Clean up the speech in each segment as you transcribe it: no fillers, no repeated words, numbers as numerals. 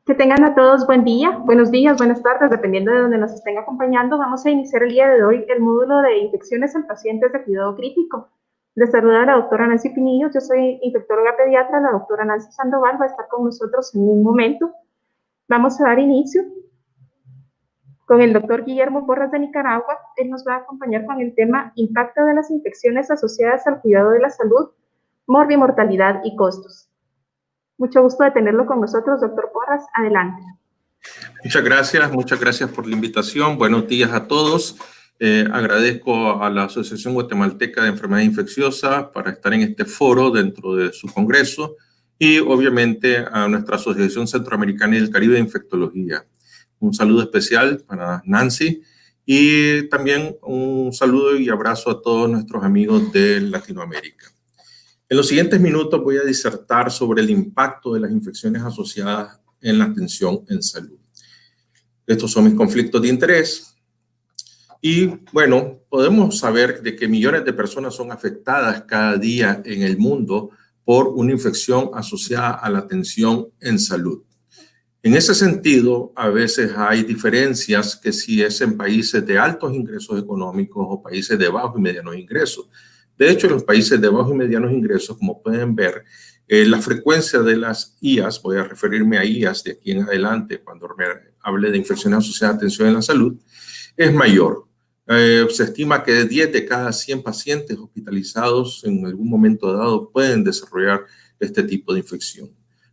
Que tengan a todos buen día, buenos días, buenas tardes, dependiendo de donde nos estén acompañando. Vamos a iniciar el día de hoy el módulo de infecciones en pacientes de cuidado crítico. Les saluda la doctora Nancy Pinillos, yo soy infectóloga pediatra, la doctora Nancy Sandoval va a estar con nosotros en un momento. Vamos a dar inicio con el doctor Guillermo Porras de Nicaragua. Él nos va a acompañar con el tema impacto de las infecciones asociadas al cuidado de la salud, morbimortalidad y costos. Mucho gusto de tenerlo con nosotros, doctor Porras. Adelante. Muchas gracias por la invitación. Buenos días a todos. Agradezco a la Asociación Guatemalteca de Enfermedades Infecciosas para estar en este foro dentro de su congreso y obviamente a nuestra Asociación Centroamericana y del Caribe de Infectología. Un saludo especial para Nancy y también un saludo y abrazo a todos nuestros amigos de Latinoamérica. En los siguientes minutos voy a disertar sobre el impacto de las infecciones asociadas en la atención en salud. Estos son mis conflictos de interés. Y bueno, podemos saber de que millones de personas son afectadas cada día en el mundo por una infección asociada a la atención en salud. En ese sentido, a veces hay diferencias que si es en países de altos ingresos económicos o países de bajos y medianos ingresos. De hecho, en los países de bajos y medianos ingresos, como pueden ver, la frecuencia de las IAS, voy a referirme a IAS de aquí en adelante cuando me hable de infecciones asociadas a atención en la salud, es mayor. Se estima que 10 de cada 100 pacientes hospitalizados en algún momento dado pueden desarrollar este tipo de infección.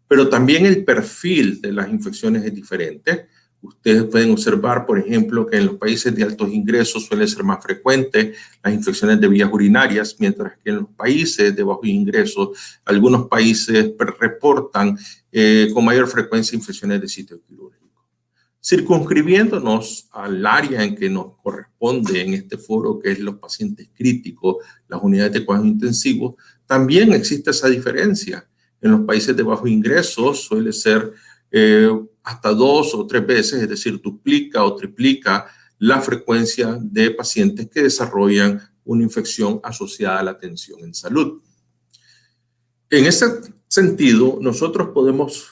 Pero también el perfil de las infecciones es diferente. Ustedes pueden observar, por ejemplo, que en los países de altos ingresos suele ser más frecuente las infecciones de vías urinarias, mientras que en los países de bajos ingresos, algunos países reportan con mayor frecuencia infecciones de sitio quirúrgico. Circunscribiéndonos al área en que nos corresponde en este foro, que es los pacientes críticos, las unidades de cuidados intensivos, también existe esa diferencia. En los países de bajos ingresos suele ser hasta 2 o 3 veces, es decir, duplica o triplica la frecuencia de pacientes que desarrollan una infección asociada a la atención en salud. En ese sentido, nosotros podemos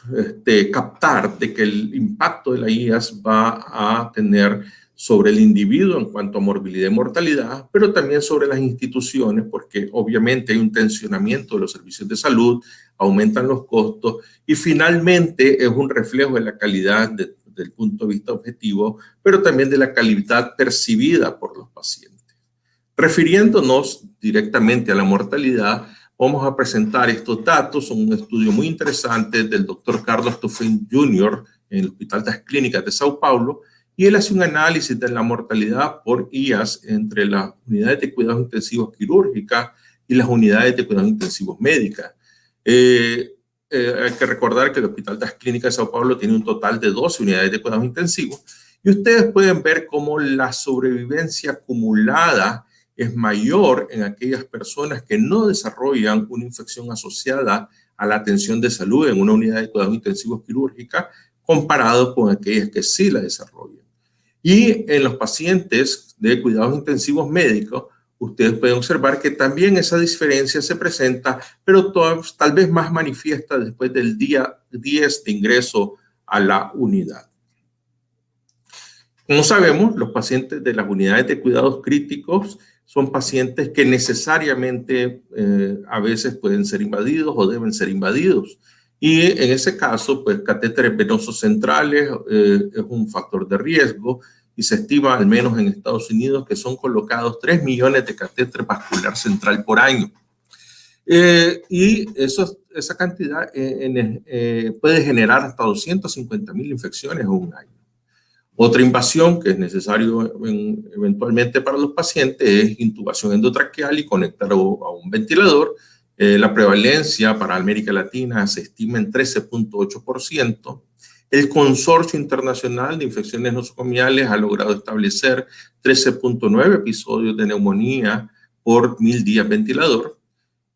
captar de que el impacto de la IAS va a tener sobre el individuo en cuanto a morbilidad y mortalidad, pero también sobre las instituciones, porque obviamente hay un tensionamiento de los servicios de salud, aumentan los costos y finalmente es un reflejo de la calidad desde el punto de vista objetivo, pero también de la calidad percibida por los pacientes. Refiriéndonos directamente a la mortalidad, vamos a presentar estos datos. Son un estudio muy interesante del doctor Carlos Toffin Jr. en el Hospital das Clínicas de Sao Paulo, y él hace un análisis de la mortalidad por IAS entre las unidades de cuidados intensivos quirúrgicas y las unidades de cuidados intensivos médicas. Hay que recordar que el Hospital das Clínicas de Sao Paulo tiene un total de 12 unidades de cuidados intensivos y ustedes pueden ver cómo la sobrevivencia acumulada es mayor en aquellas personas que no desarrollan una infección asociada a la atención de salud en una unidad de cuidados intensivos quirúrgica comparado con aquellas que sí la desarrollan. Y en los pacientes de cuidados intensivos médicos, ustedes pueden observar que también esa diferencia se presenta, pero tal vez más manifiesta después del día 10 de ingreso a la unidad. Como sabemos, los pacientes de las unidades de cuidados críticos son pacientes que necesariamente a veces pueden ser invadidos o deben ser invadidos. Y en ese caso, pues catéteres venosos centrales es un factor de riesgo y se estima, al menos en Estados Unidos, que son colocados 3 millones de catéteres vascular central por año. Y esa cantidad puede generar hasta 250,000 infecciones en un año. Otra invasión que es necesario eventualmente para los pacientes es intubación endotraqueal y conectar a un ventilador. La prevalencia para América Latina se estima en 13.8%. El Consorcio Internacional de Infecciones Nosocomiales ha logrado establecer 13.9 episodios de neumonía por 1,000 días ventilador.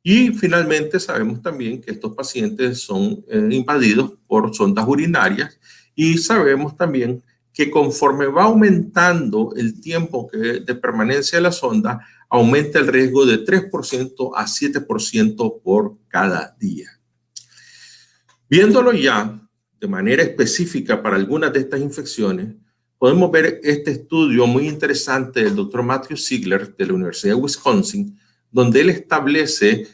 Y finalmente sabemos también que estos pacientes son invadidos por sondas urinarias y sabemos también que conforme va aumentando el tiempo de permanencia de la sonda, aumenta el riesgo de 3% a 7% por cada día. Viéndolo ya de manera específica para algunas de estas infecciones, podemos ver este estudio muy interesante del doctor Matthew Ziegler de la Universidad de Wisconsin, donde él establece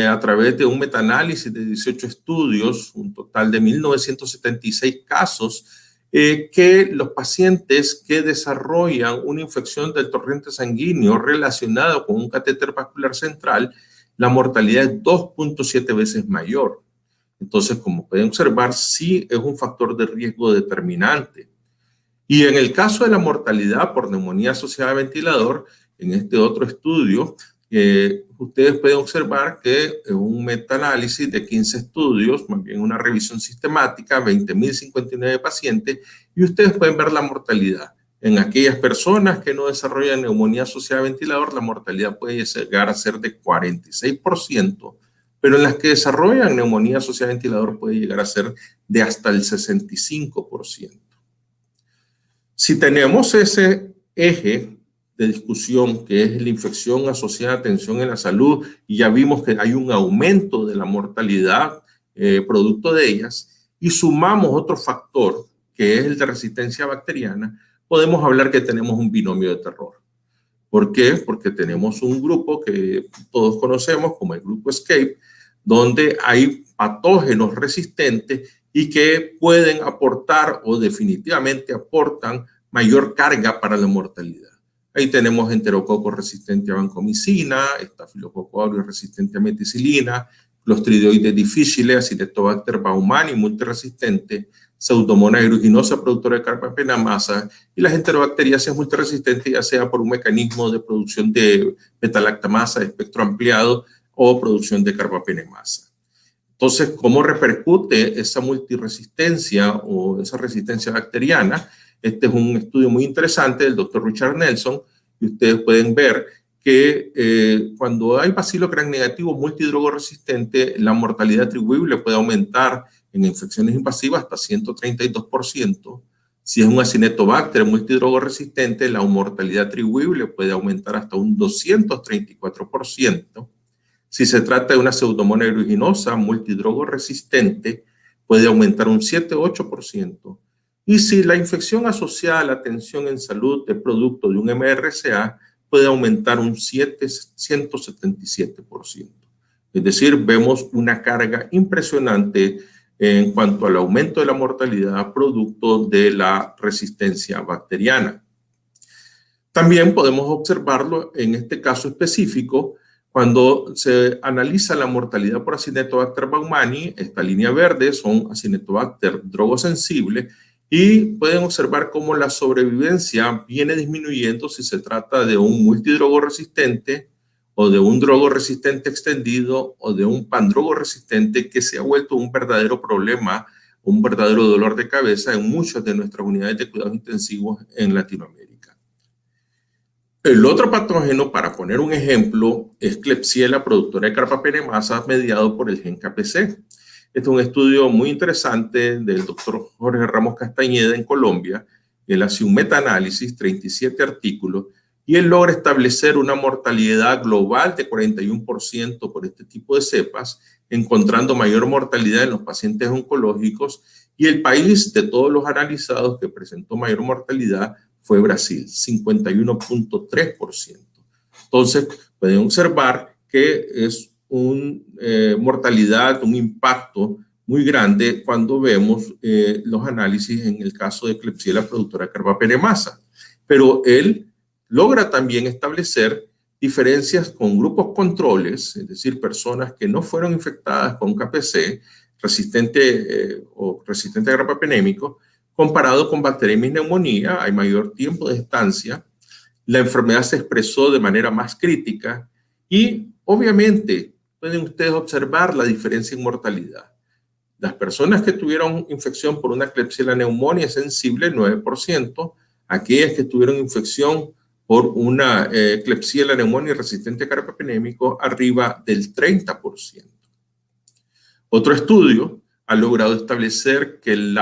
a través de un metaanálisis de 18 estudios, un total de 1976 casos, que los pacientes que desarrollan una infección del torrente sanguíneo relacionada con un catéter vascular central, la mortalidad es 2.7 veces mayor. Entonces, como pueden observar, sí es un factor de riesgo determinante. Y en el caso de la mortalidad por neumonía asociada a ventilador, en este otro estudio, ustedes pueden observar que en un metaanálisis de 15 estudios, más bien una revisión sistemática, 20.059 pacientes, y ustedes pueden ver la mortalidad. En aquellas personas que no desarrollan neumonía asociada a ventilador, la mortalidad puede llegar a ser de 46%, pero en las que desarrollan neumonía asociada a ventilador puede llegar a ser de hasta el 65%. Si tenemos ese eje de discusión que es la infección asociada a tensión en la salud y ya vimos que hay un aumento de la mortalidad producto de ellas y sumamos otro factor que es el de resistencia bacteriana, podemos hablar que tenemos un binomio de terror. ¿Por qué? Porque tenemos un grupo que todos conocemos como el grupo ESCAPE, donde hay patógenos resistentes y que pueden aportar o definitivamente aportan mayor carga para la mortalidad. Ahí tenemos enterococo resistente a vancomicina, estafilococo aureus resistente a meticilina, clostridioides difíciles, Acinetobacter baumannii multiresistente, Pseudomonas aeruginosa productora de carbapenamasa y las enterobacteriaceas multiresistentes, ya sea por un mecanismo de producción de beta-lactamasa de espectro ampliado o producción de carbapenemasa. Entonces, ¿cómo repercute esa multiresistencia o esa resistencia bacteriana? Este es un estudio muy interesante del doctor Richard Nelson y ustedes pueden ver que cuando hay bacilo gram negativo multidrogoresistente, la mortalidad atribuible puede aumentar en infecciones invasivas hasta 132%. Si es un Acinetobacter multidrogoresistente, la mortalidad atribuible puede aumentar hasta un 234%. Si se trata de una Pseudomonas aeruginosa multidrogoresistente, puede aumentar un 7-8%. Y si la infección asociada a la tensión en salud es producto de un MRSA, puede aumentar un 177%. Es decir, vemos una carga impresionante en cuanto al aumento de la mortalidad producto de la resistencia bacteriana. También podemos observarlo en este caso específico cuando se analiza la mortalidad por Acinetobacter baumannii. Esta línea verde son Acinetobacter drogosensible y pueden observar cómo la sobrevivencia viene disminuyendo si se trata de un multidrogoresistente o de un drogoresistente extendido o de un pandrogoresistente que se ha vuelto un verdadero problema, un verdadero dolor de cabeza en muchas de nuestras unidades de cuidados intensivos en Latinoamérica. El otro patógeno, para poner un ejemplo, es Klebsiella productora de carbapenemasa mediado por el gen KPC. Este es un estudio muy interesante del doctor Jorge Ramos Castañeda en Colombia. Él hace un metaanálisis, 37 artículos, y él logra establecer una mortalidad global de 41% por este tipo de cepas, encontrando mayor mortalidad en los pacientes oncológicos, y el país de todos los analizados que presentó mayor mortalidad fue Brasil, 51.3%. Entonces, pueden observar que es una mortalidad, un impacto muy grande cuando vemos los análisis en el caso de Klebsiella productora de carbapenemasa. Pero él logra también establecer diferencias con grupos controles, es decir, personas que no fueron infectadas con KPC resistente o resistente a carbapenémico, comparado con Bacteremia y neumonía. Hay mayor tiempo de estancia, la enfermedad se expresó de manera más crítica y obviamente pueden ustedes observar la diferencia en mortalidad. Las personas que tuvieron infección por una Klebsiella pneumoniae sensible, 9%, aquellas que tuvieron infección por una Klebsiella pneumoniae resistente a carbapenémico, arriba del 30%. Otro estudio ha logrado establecer que el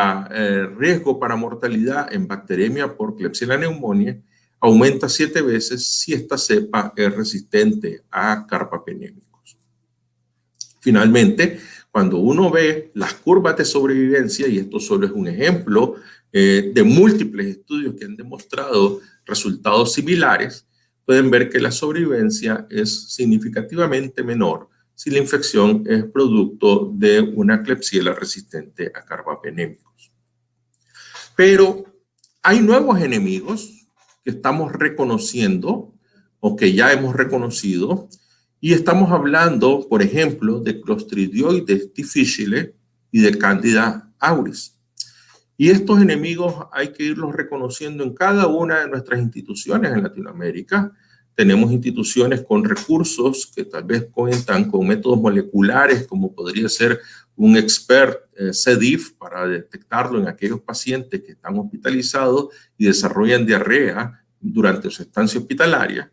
riesgo para mortalidad en bacteremia por Klebsiella pneumoniae aumenta 7 veces si esta cepa es resistente a carbapenémicos. Finalmente, cuando uno ve las curvas de sobrevivencia, y esto solo es un ejemplo de múltiples estudios que han demostrado resultados similares, pueden ver que la sobrevivencia es significativamente menor si la infección es producto de una Klebsiella resistente a carbapenémicos. Pero hay nuevos enemigos que estamos reconociendo o que ya hemos reconocido, y estamos hablando, por ejemplo, de Clostridioides difficile y de Candida auris. Y estos enemigos hay que irlos reconociendo en cada una de nuestras instituciones en Latinoamérica. Tenemos instituciones con recursos que tal vez cuentan con métodos moleculares, como podría ser un expert CDIF para detectarlo en aquellos pacientes que están hospitalizados y desarrollan diarrea durante su estancia hospitalaria.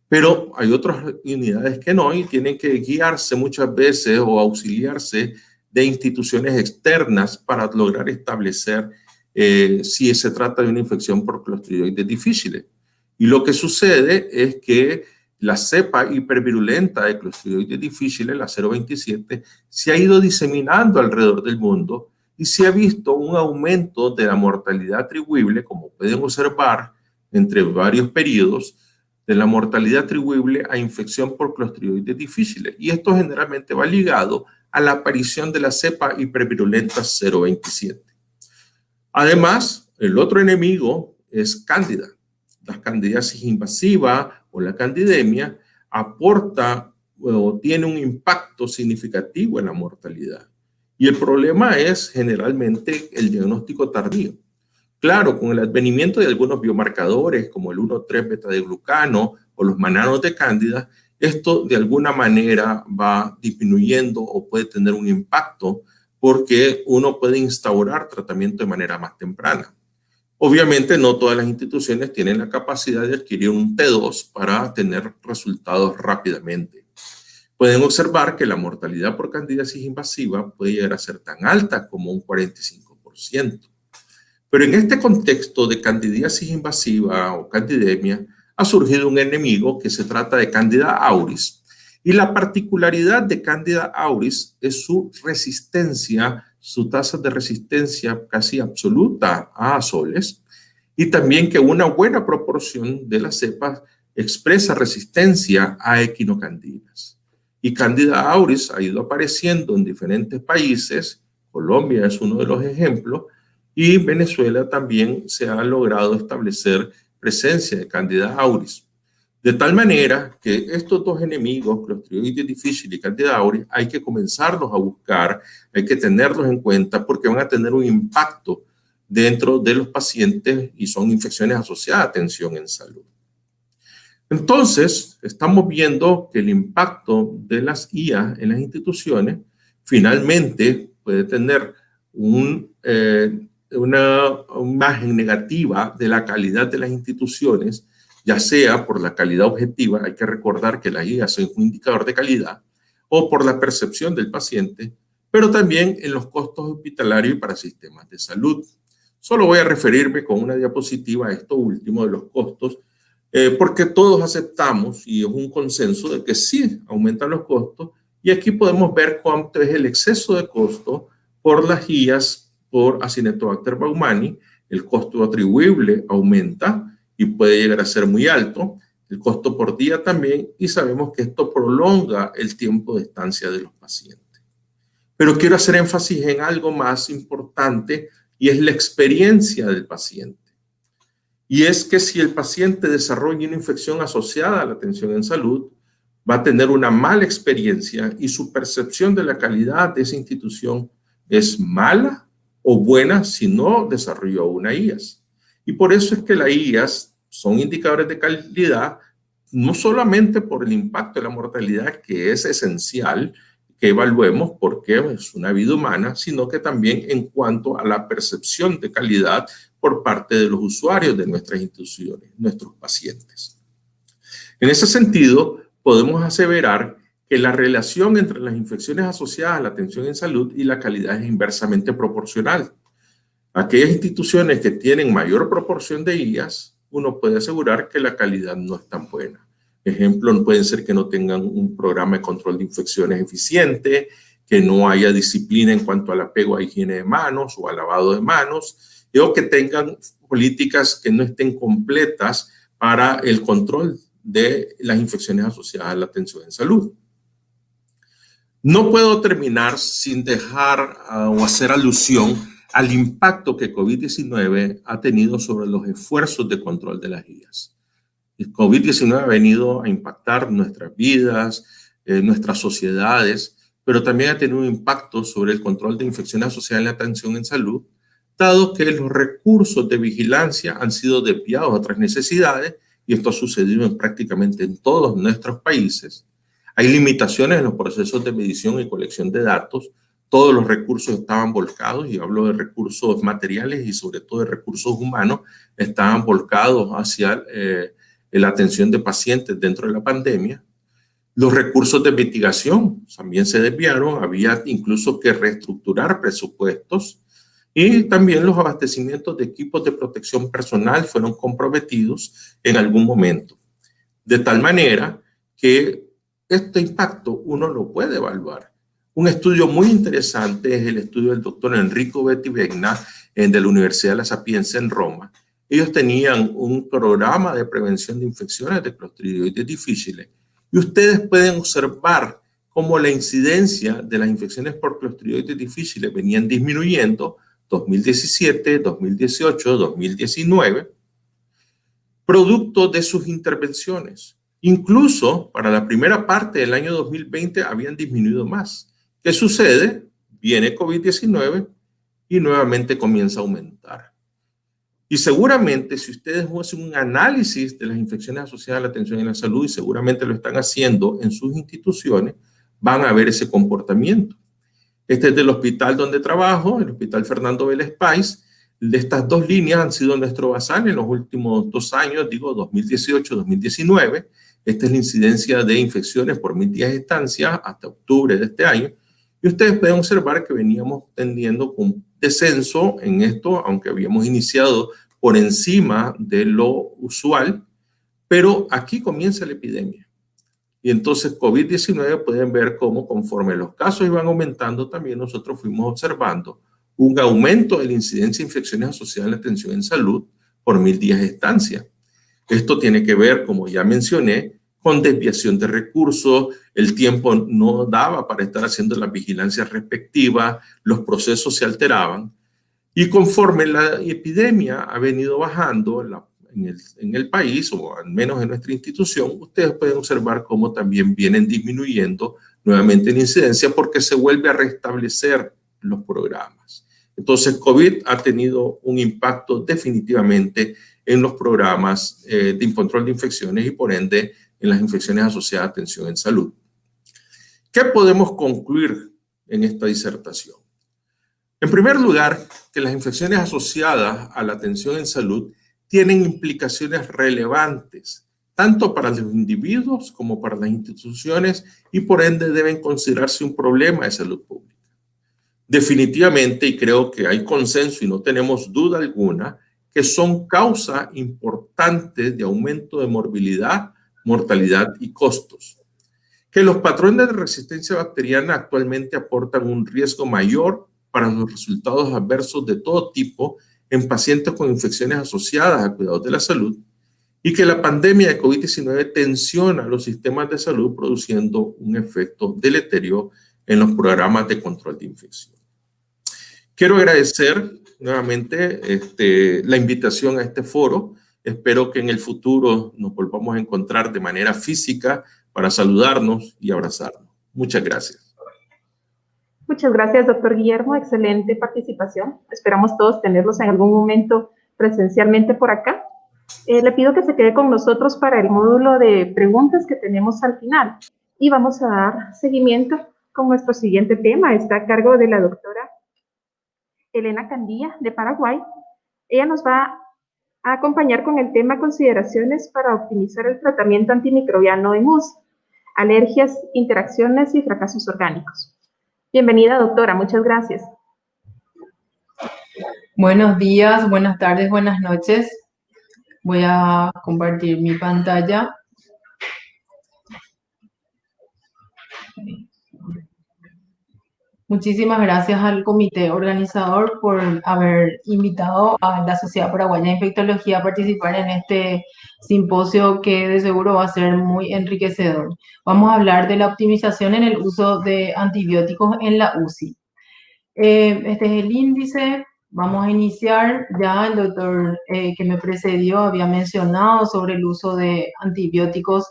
Pero hay otras unidades que no y tienen que guiarse muchas veces o auxiliarse de instituciones externas para lograr establecer si se trata de una infección por Clostridioides difficile. Y lo que sucede es que la cepa hipervirulenta de Clostridioides difficile, la 027, se ha ido diseminando alrededor del mundo y se ha visto un aumento de la mortalidad atribuible, como pueden observar, entre varios periodos, de la mortalidad atribuible a infección por Clostridioides difficile. Y esto generalmente va ligado a la aparición de la cepa hipervirulenta 027. Además, el otro enemigo es Cándida. La candidiasis invasiva o la candidemia aporta o tiene un impacto significativo en la mortalidad. Y el problema es generalmente el diagnóstico tardío. Claro, con el advenimiento de algunos biomarcadores como el 1,3-beta-glucano o los mananos de cándida, esto de alguna manera va disminuyendo o puede tener un impacto porque uno puede instaurar tratamiento de manera más temprana. Obviamente no todas las instituciones tienen la capacidad de adquirir un T2 para tener resultados rápidamente. Pueden observar que la mortalidad por candidiasis invasiva puede llegar a ser tan alta como un 45%. Pero en este contexto de candidiasis invasiva o candidemia, ha surgido un enemigo que se trata de Candida auris. Y la particularidad de Candida auris es su resistencia, su tasa de resistencia casi absoluta a azoles, y también que una buena proporción de las cepas expresa resistencia a equinocandinas. Y Candida auris ha ido apareciendo en diferentes países, Colombia es uno de los ejemplos, y Venezuela también se ha logrado establecer presencia de Candida auris. De tal manera que estos dos enemigos, Clostridioides difficile y Candida auris, hay que comenzarlos a buscar, hay que tenerlos en cuenta porque van a tener un impacto dentro de los pacientes y son infecciones asociadas a atención en salud. Entonces, estamos viendo que el impacto de las IA en las instituciones finalmente puede tener una imagen negativa de la calidad de las instituciones, ya sea por la calidad objetiva, hay que recordar que la IA es un indicador de calidad, o por la percepción del paciente, pero también en los costos hospitalarios y para sistemas de salud. Solo voy a referirme con una diapositiva a esto último de los costos, porque todos aceptamos, y es un consenso, de que sí aumentan los costos, y aquí podemos ver cuánto es el exceso de costo por las guías por Acinetobacter baumannii. El costo atribuible aumenta y puede llegar a ser muy alto, el costo por día también, y sabemos que esto prolonga el tiempo de estancia de los pacientes. Pero quiero hacer énfasis en algo más importante, y es la experiencia del paciente. Y es que si el paciente desarrolla una infección asociada a la atención en salud, va a tener una mala experiencia y su percepción de la calidad de esa institución es mala o buena si no desarrolló una IAS. Y por eso es que las IAS son indicadores de calidad, no solamente por el impacto de la mortalidad, que es esencial que evaluemos porque es una vida humana, sino que también en cuanto a la percepción de calidad por parte de los usuarios de nuestras instituciones, nuestros pacientes. En ese sentido, podemos aseverar que la relación entre las infecciones asociadas a la atención en salud y la calidad es inversamente proporcional. Aquellas instituciones que tienen mayor proporción de IAS, uno puede asegurar que la calidad no es tan buena. Ejemplo, pueden ser que no tengan un programa de control de infecciones eficiente, que no haya disciplina en cuanto al apego a higiene de manos o al lavado de manos, o que tengan políticas que no estén completas para el control de las infecciones asociadas a la atención en salud. No puedo terminar sin dejar o hacer alusión al impacto que COVID-19 ha tenido sobre los esfuerzos de control de las guías. El COVID-19 ha venido a impactar nuestras vidas, nuestras sociedades, pero también ha tenido un impacto sobre el control de infecciones asociadas a la atención en salud, dado que los recursos de vigilancia han sido desviados a otras necesidades, y esto ha sucedido prácticamente en todos nuestros países. Hay limitaciones en los procesos de medición y colección de datos. Todos los recursos estaban volcados, y hablo de recursos materiales y sobre todo de recursos humanos, estaban volcados hacia la atención de pacientes dentro de la pandemia. Los recursos de mitigación también se desviaron, había incluso que reestructurar presupuestos, y también los abastecimientos de equipos de protección personal fueron comprometidos en algún momento. De tal manera que este impacto uno lo puede evaluar. Un estudio muy interesante es el estudio del doctor Enrico Bettivegna de la Universidad de La Sapienza en Roma. Ellos tenían un programa de prevención de infecciones de Clostridioides difficile, y ustedes pueden observar cómo la incidencia de las infecciones por Clostridioides difficile venían disminuyendo 2017, 2018, 2019, producto de sus intervenciones. Incluso para la primera parte del año 2020 habían disminuido más. ¿Qué sucede? Viene COVID-19 y nuevamente comienza a aumentar. Y seguramente si ustedes hacen un análisis de las infecciones asociadas a la atención en la salud, y seguramente lo están haciendo en sus instituciones, van a ver ese comportamiento. Este es del hospital donde trabajo, el Hospital Fernando Vélez Páez. De estas dos líneas han sido nuestro basal en los últimos 2 años, digo 2018-2019. Esta es la incidencia de infecciones por 1000 días de estancia hasta octubre de este año. Y ustedes pueden observar que veníamos tendiendo con descenso en esto, aunque habíamos iniciado por encima de lo usual, pero aquí comienza la epidemia. Y entonces COVID-19 pueden ver cómo conforme los casos iban aumentando, también nosotros fuimos observando un aumento de la incidencia de infecciones asociadas a la atención en salud por 1000 días de estancia. Esto tiene que ver, como ya mencioné, con desviación de recursos, el tiempo no daba para estar haciendo las vigilancias respectivas, los procesos se alteraban, y conforme la epidemia ha venido bajando en el país, o al menos en nuestra institución, ustedes pueden observar cómo también vienen disminuyendo nuevamente la incidencia, porque se vuelve a restablecer los programas. Entonces, COVID ha tenido un impacto definitivamente en los programas de control de infecciones y por ende en las infecciones asociadas a atención en salud. ¿Qué podemos concluir en esta disertación? En primer lugar, que las infecciones asociadas a la atención en salud tienen implicaciones relevantes, tanto para los individuos como para las instituciones, y por ende deben considerarse un problema de salud pública. Definitivamente, y creo que hay consenso y no tenemos duda alguna, que son causa importante de aumento de morbilidad, mortalidad y costos. Que los patrones de resistencia bacteriana actualmente aportan un riesgo mayor para los resultados adversos de todo tipo en pacientes con infecciones asociadas a cuidados de la salud, y que la pandemia de COVID-19 tensiona los sistemas de salud, produciendo un efecto deleterio en los programas de control de infección. Quiero agradecer nuevamente la invitación a este foro. Espero que en el futuro nos volvamos a encontrar de manera física para saludarnos y abrazarnos. Muchas gracias. Muchas gracias, doctor Guillermo. Excelente participación. Esperamos todos tenerlos en algún momento presencialmente por acá. Le pido que se quede con nosotros para el módulo de preguntas que tenemos al final. Y vamos a dar seguimiento con nuestro siguiente tema. Está a cargo de la doctora Elena Candía, de Paraguay. Ella nos va a acompañar con el tema consideraciones para optimizar el tratamiento antimicrobiano en MUS, alergias, interacciones y fracasos orgánicos. Bienvenida, doctora. Muchas gracias. Buenos días, buenas tardes, buenas noches. Voy a compartir mi pantalla. Muchísimas gracias al comité organizador por haber invitado a la Sociedad Paraguaya de Infectología a participar en este simposio que de seguro va a ser muy enriquecedor. Vamos a hablar de la optimización en el uso de antibióticos en la UCI. Este es el índice. Vamos a iniciar. Ya el doctor que me precedió había mencionado sobre el uso de antibióticos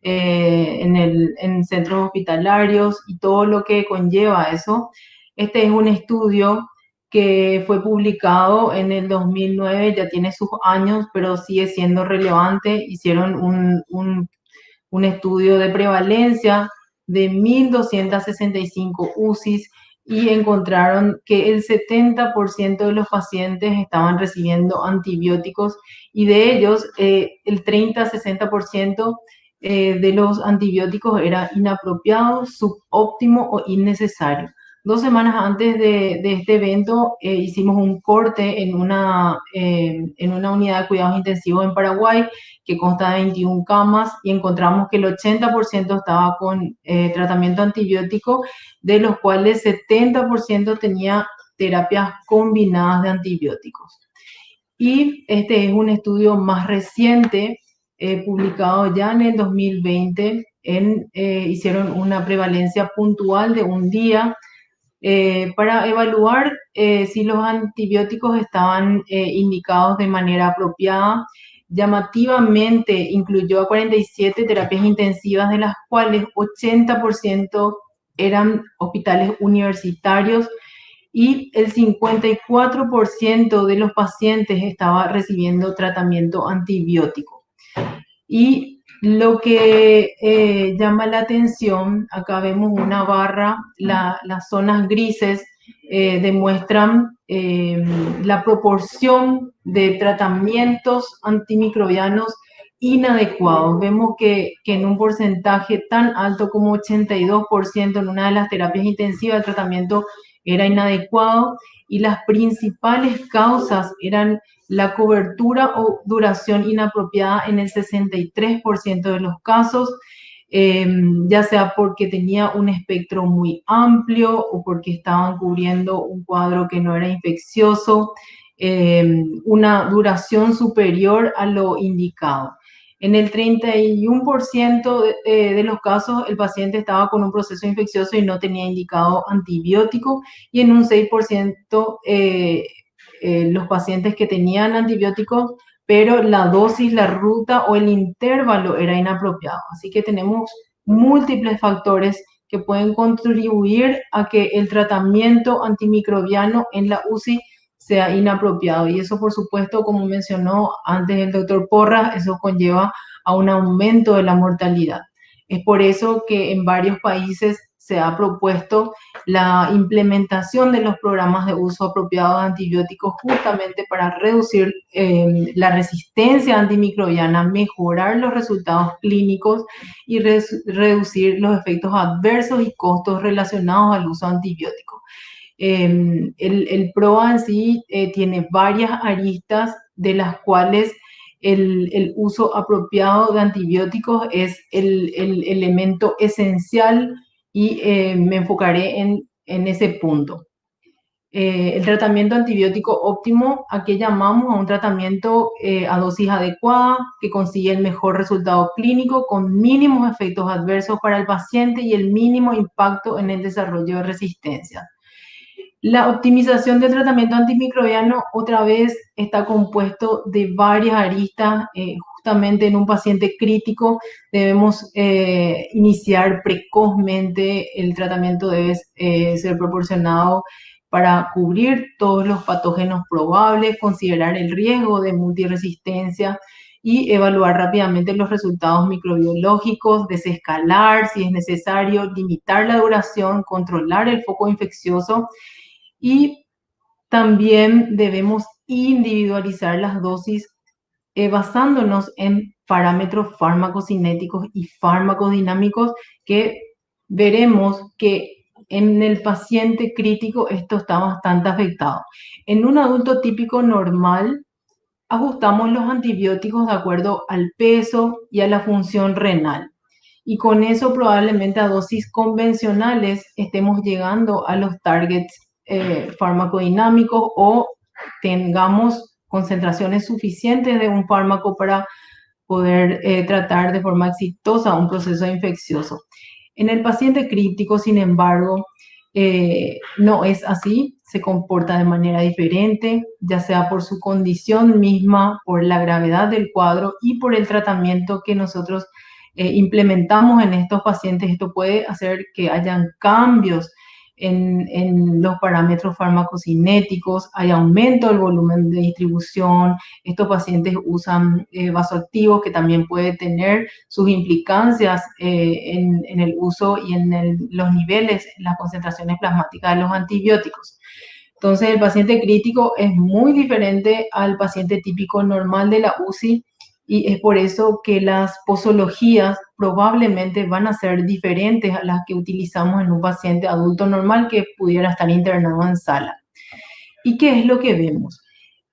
en centros hospitalarios y todo lo que conlleva eso. Este es un estudio que fue publicado en el 2009, ya tiene sus años, pero sigue siendo relevante. Hicieron un estudio de prevalencia de 1.265 UCIs y encontraron que el 70% de los pacientes estaban recibiendo antibióticos y de ellos el 30-60% de los antibióticos era inapropiado, subóptimo o innecesario. 2 semanas antes de este evento hicimos un corte en una unidad de cuidados intensivos en Paraguay que consta de 21 camas y encontramos que el 80% estaba con tratamiento antibiótico, de los cuales 70% tenía terapias combinadas de antibióticos. Y este es un estudio más reciente, publicado ya en el 2020, hicieron una prevalencia puntual de un día para evaluar si los antibióticos estaban indicados de manera apropiada. Llamativamente incluyó a 47 terapias intensivas, de las cuales 80% eran hospitales universitarios y el 54% de los pacientes estaba recibiendo tratamiento antibiótico. Y lo que llama la atención, acá vemos una barra, las zonas grises demuestran la proporción de tratamientos antimicrobianos inadecuados. Vemos que en un porcentaje tan alto como 82% en una de las terapias intensivas el tratamiento era inadecuado y las principales causas eran la cobertura o duración inapropiada en el 63% de los casos, ya sea porque tenía un espectro muy amplio o porque estaban cubriendo un cuadro que no era infeccioso, una duración superior a lo indicado. En el 31% de los casos, el paciente estaba con un proceso infeccioso y no tenía indicado antibiótico, y en un 6% los pacientes que tenían antibióticos, pero la dosis, la ruta o el intervalo era inapropiado. Así que tenemos múltiples factores que pueden contribuir a que el tratamiento antimicrobiano en la UCI sea inapropiado. Y eso, por supuesto, como mencionó antes el doctor Porras, eso conlleva a un aumento de la mortalidad. Es por eso que en varios países se ha propuesto la implementación de los programas de uso apropiado de antibióticos, justamente para reducir la resistencia antimicrobiana, mejorar los resultados clínicos y reducir los efectos adversos y costos relacionados al uso antibiótico. El PROA en sí tiene varias aristas, de las cuales el uso apropiado de antibióticos es el elemento esencial y me enfocaré en ese punto. El tratamiento antibiótico óptimo, ¿a qué llamamos? A un tratamiento a dosis adecuada que consigue el mejor resultado clínico con mínimos efectos adversos para el paciente y el mínimo impacto en el desarrollo de resistencia. La optimización del tratamiento antimicrobiano, otra vez, está compuesto de varias aristas. Justamente en un paciente crítico debemos iniciar precozmente. El tratamiento debe ser proporcionado para cubrir todos los patógenos probables, considerar el riesgo de multiresistencia y evaluar rápidamente los resultados microbiológicos, desescalar si es necesario, limitar la duración, controlar el foco infeccioso. Y también debemos individualizar las dosis basándonos en parámetros farmacocinéticos y farmacodinámicos, que veremos que en el paciente crítico esto está bastante afectado. En un adulto típico normal, ajustamos los antibióticos de acuerdo al peso y a la función renal. y con eso probablemente a dosis convencionales estemos llegando a los targets farmacodinámicos o tengamos concentraciones suficientes de un fármaco para poder tratar de forma exitosa un proceso infeccioso. En el paciente crítico, sin embargo, no es así, se comporta de manera diferente, ya sea por su condición misma, por la gravedad del cuadro y por el tratamiento que nosotros implementamos en estos pacientes. Esto puede hacer que hayan cambios en los parámetros farmacocinéticos, hay aumento del volumen de distribución. Estos pacientes usan vasoactivos, que también puede tener sus implicancias en el uso y en los niveles, las concentraciones plasmáticas de los antibióticos. Entonces, el paciente crítico es muy diferente al paciente típico normal de la UCI, y es por eso que las posologías probablemente van a ser diferentes a las que utilizamos en un paciente adulto normal que pudiera estar internado en sala. ¿Y qué es lo que vemos?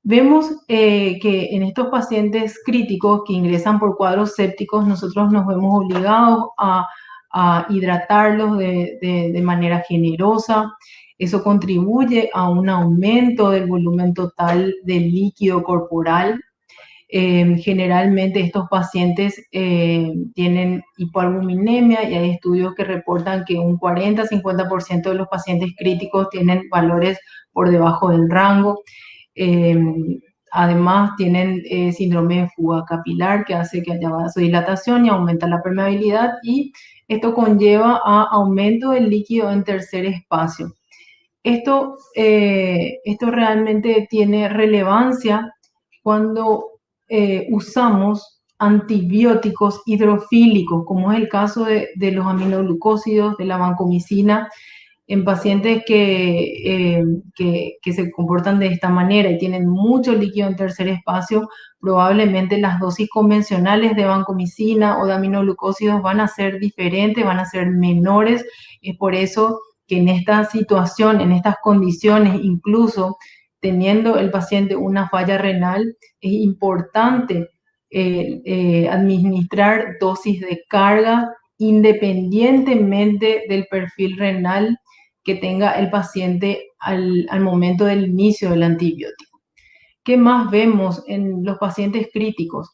Vemos que en estos pacientes críticos que ingresan por cuadros sépticos, nosotros nos vemos obligados a hidratarlos de manera generosa. Eso contribuye a un aumento del volumen total del líquido corporal. Generalmente estos pacientes tienen hipoalbuminemia, y hay estudios que reportan que un 40-50% de los pacientes críticos tienen valores por debajo del rango. Además tienen síndrome de fuga capilar, que hace que haya vasodilatación y aumenta la permeabilidad, y esto conlleva a aumento del líquido en tercer espacio. Esto realmente tiene relevancia cuando usamos antibióticos hidrofílicos, como es el caso de los aminoglucósidos, de la vancomicina, en pacientes que se comportan de esta manera y tienen mucho líquido en tercer espacio. Probablemente las dosis convencionales de vancomicina o de aminoglucósidos van a ser diferentes, van a ser menores. Es por eso que en esta situación, en estas condiciones, incluso teniendo el paciente una falla renal, es importante administrar dosis de carga independientemente del perfil renal que tenga el paciente al momento del inicio del antibiótico. ¿Qué más vemos en los pacientes críticos?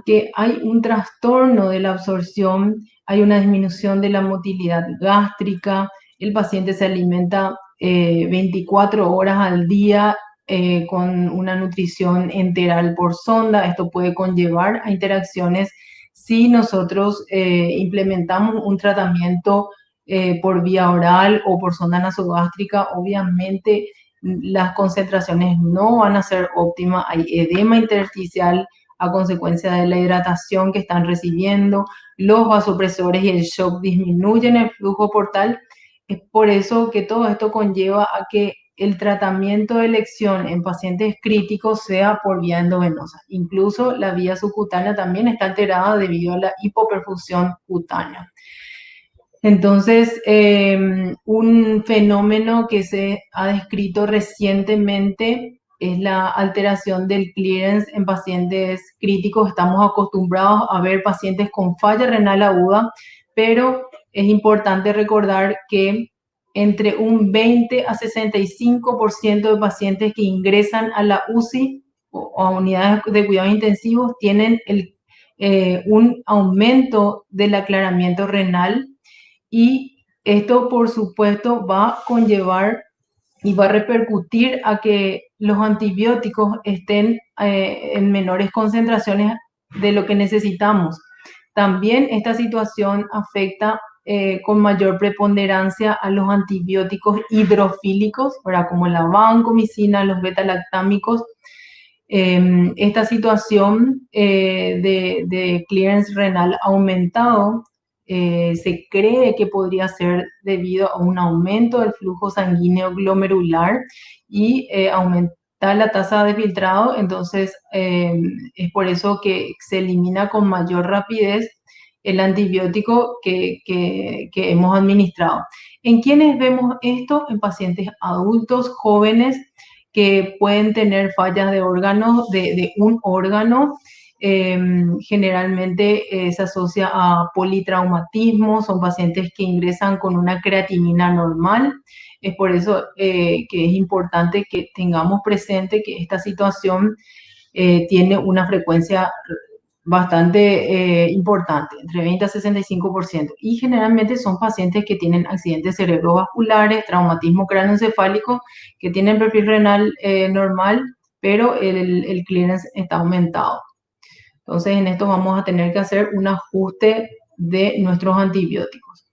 Que hay un trastorno de la absorción, hay una disminución de la motilidad gástrica, el paciente se alimenta 24 horas al día con una nutrición enteral por sonda. Esto puede conllevar a interacciones si nosotros implementamos un tratamiento por vía oral o por sonda nasogástrica. Obviamente las concentraciones no van a ser óptimas, hay edema intersticial a consecuencia de la hidratación que están recibiendo, los vasopresores y el shock disminuyen el flujo portal. Es por eso que todo esto conlleva a que el tratamiento de elección en pacientes críticos sea por vía endovenosa. Incluso la vía subcutánea también está alterada debido a la hipoperfusión cutánea. Entonces, un fenómeno que se ha descrito recientemente es la alteración del clearance en pacientes críticos. Estamos acostumbrados a ver pacientes con falla renal aguda, pero es importante recordar que entre un 20 a 65% de pacientes que ingresan a la UCI o a unidades de cuidados intensivos tienen un aumento del aclaramiento renal, y esto por supuesto va a conllevar y va a repercutir a que los antibióticos estén en menores concentraciones de lo que necesitamos. También esta situación afecta con mayor preponderancia a los antibióticos hidrofílicos, ¿verdad? Como la vancomicina, los beta-lactámicos. Esta situación de clearance renal aumentado se cree que podría ser debido a un aumento del flujo sanguíneo glomerular y aumentar la tasa de filtrado. Entonces, es por eso que se elimina con mayor rapidez el antibiótico que hemos administrado. ¿En quiénes vemos esto? En pacientes adultos, jóvenes, que pueden tener fallas de órganos, de un órgano, Generalmente se asocia a politraumatismo, son pacientes que ingresan con una creatinina normal. Es por eso que es importante que tengamos presente que esta situación tiene una frecuencia bastante importante, entre 20 a 65%. Y generalmente son pacientes que tienen accidentes cerebrovasculares, traumatismo cráneoencefálico, que tienen perfil renal normal, pero el clearance está aumentado. Entonces, en esto vamos a tener que hacer un ajuste de nuestros antibióticos.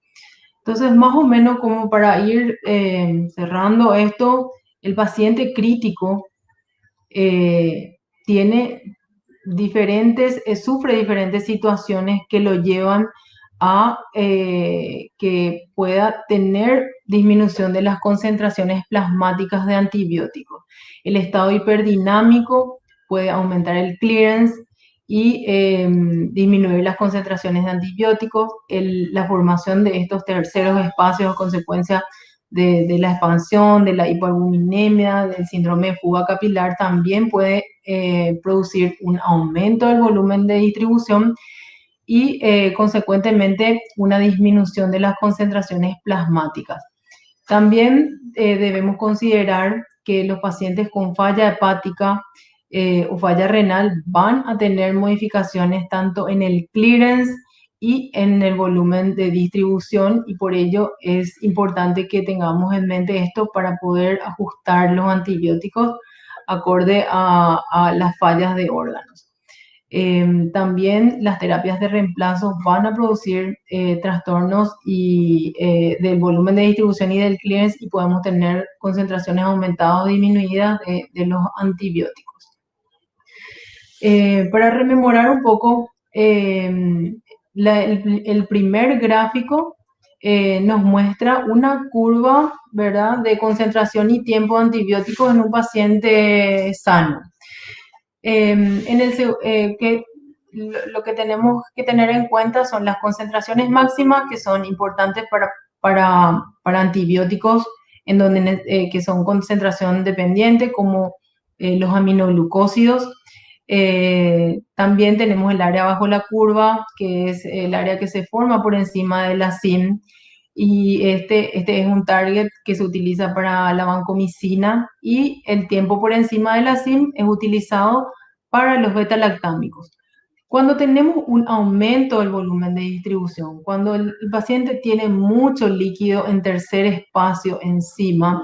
Entonces, más o menos como para ir cerrando esto, el paciente crítico sufre diferentes situaciones que lo llevan a que pueda tener disminución de las concentraciones plasmáticas de antibióticos. El estado hiperdinámico puede aumentar el clearance y disminuir las concentraciones de antibióticos. La formación de estos terceros espacios a consecuencia de la expansión, de la hipoalbuminemia, del síndrome de fuga capilar, también puede producir un aumento del volumen de distribución y consecuentemente una disminución de las concentraciones plasmáticas. También debemos considerar que los pacientes con falla hepática o falla renal van a tener modificaciones tanto en el clearance y en el volumen de distribución, y por ello es importante que tengamos en mente esto para poder ajustar los antibióticos acorde a las fallas de órganos. También las terapias de reemplazo van a producir trastornos del volumen de distribución y del clearance, y podemos tener concentraciones aumentadas o disminuidas de los antibióticos. Para rememorar un poco, el primer gráfico nos muestra una curva, ¿verdad?, de concentración y tiempo de antibióticos en un paciente sano. Lo que tenemos que tener en cuenta son las concentraciones máximas, que son importantes para antibióticos que son concentración dependiente, como los aminoglucósidos. También tenemos el área bajo la curva, que es el área que se forma por encima de la CIM, y este es un target que se utiliza para la vancomicina, y el tiempo por encima de la CIM es utilizado para los beta-lactámicos. Cuando tenemos un aumento del volumen de distribución, cuando el paciente tiene mucho líquido en tercer espacio encima,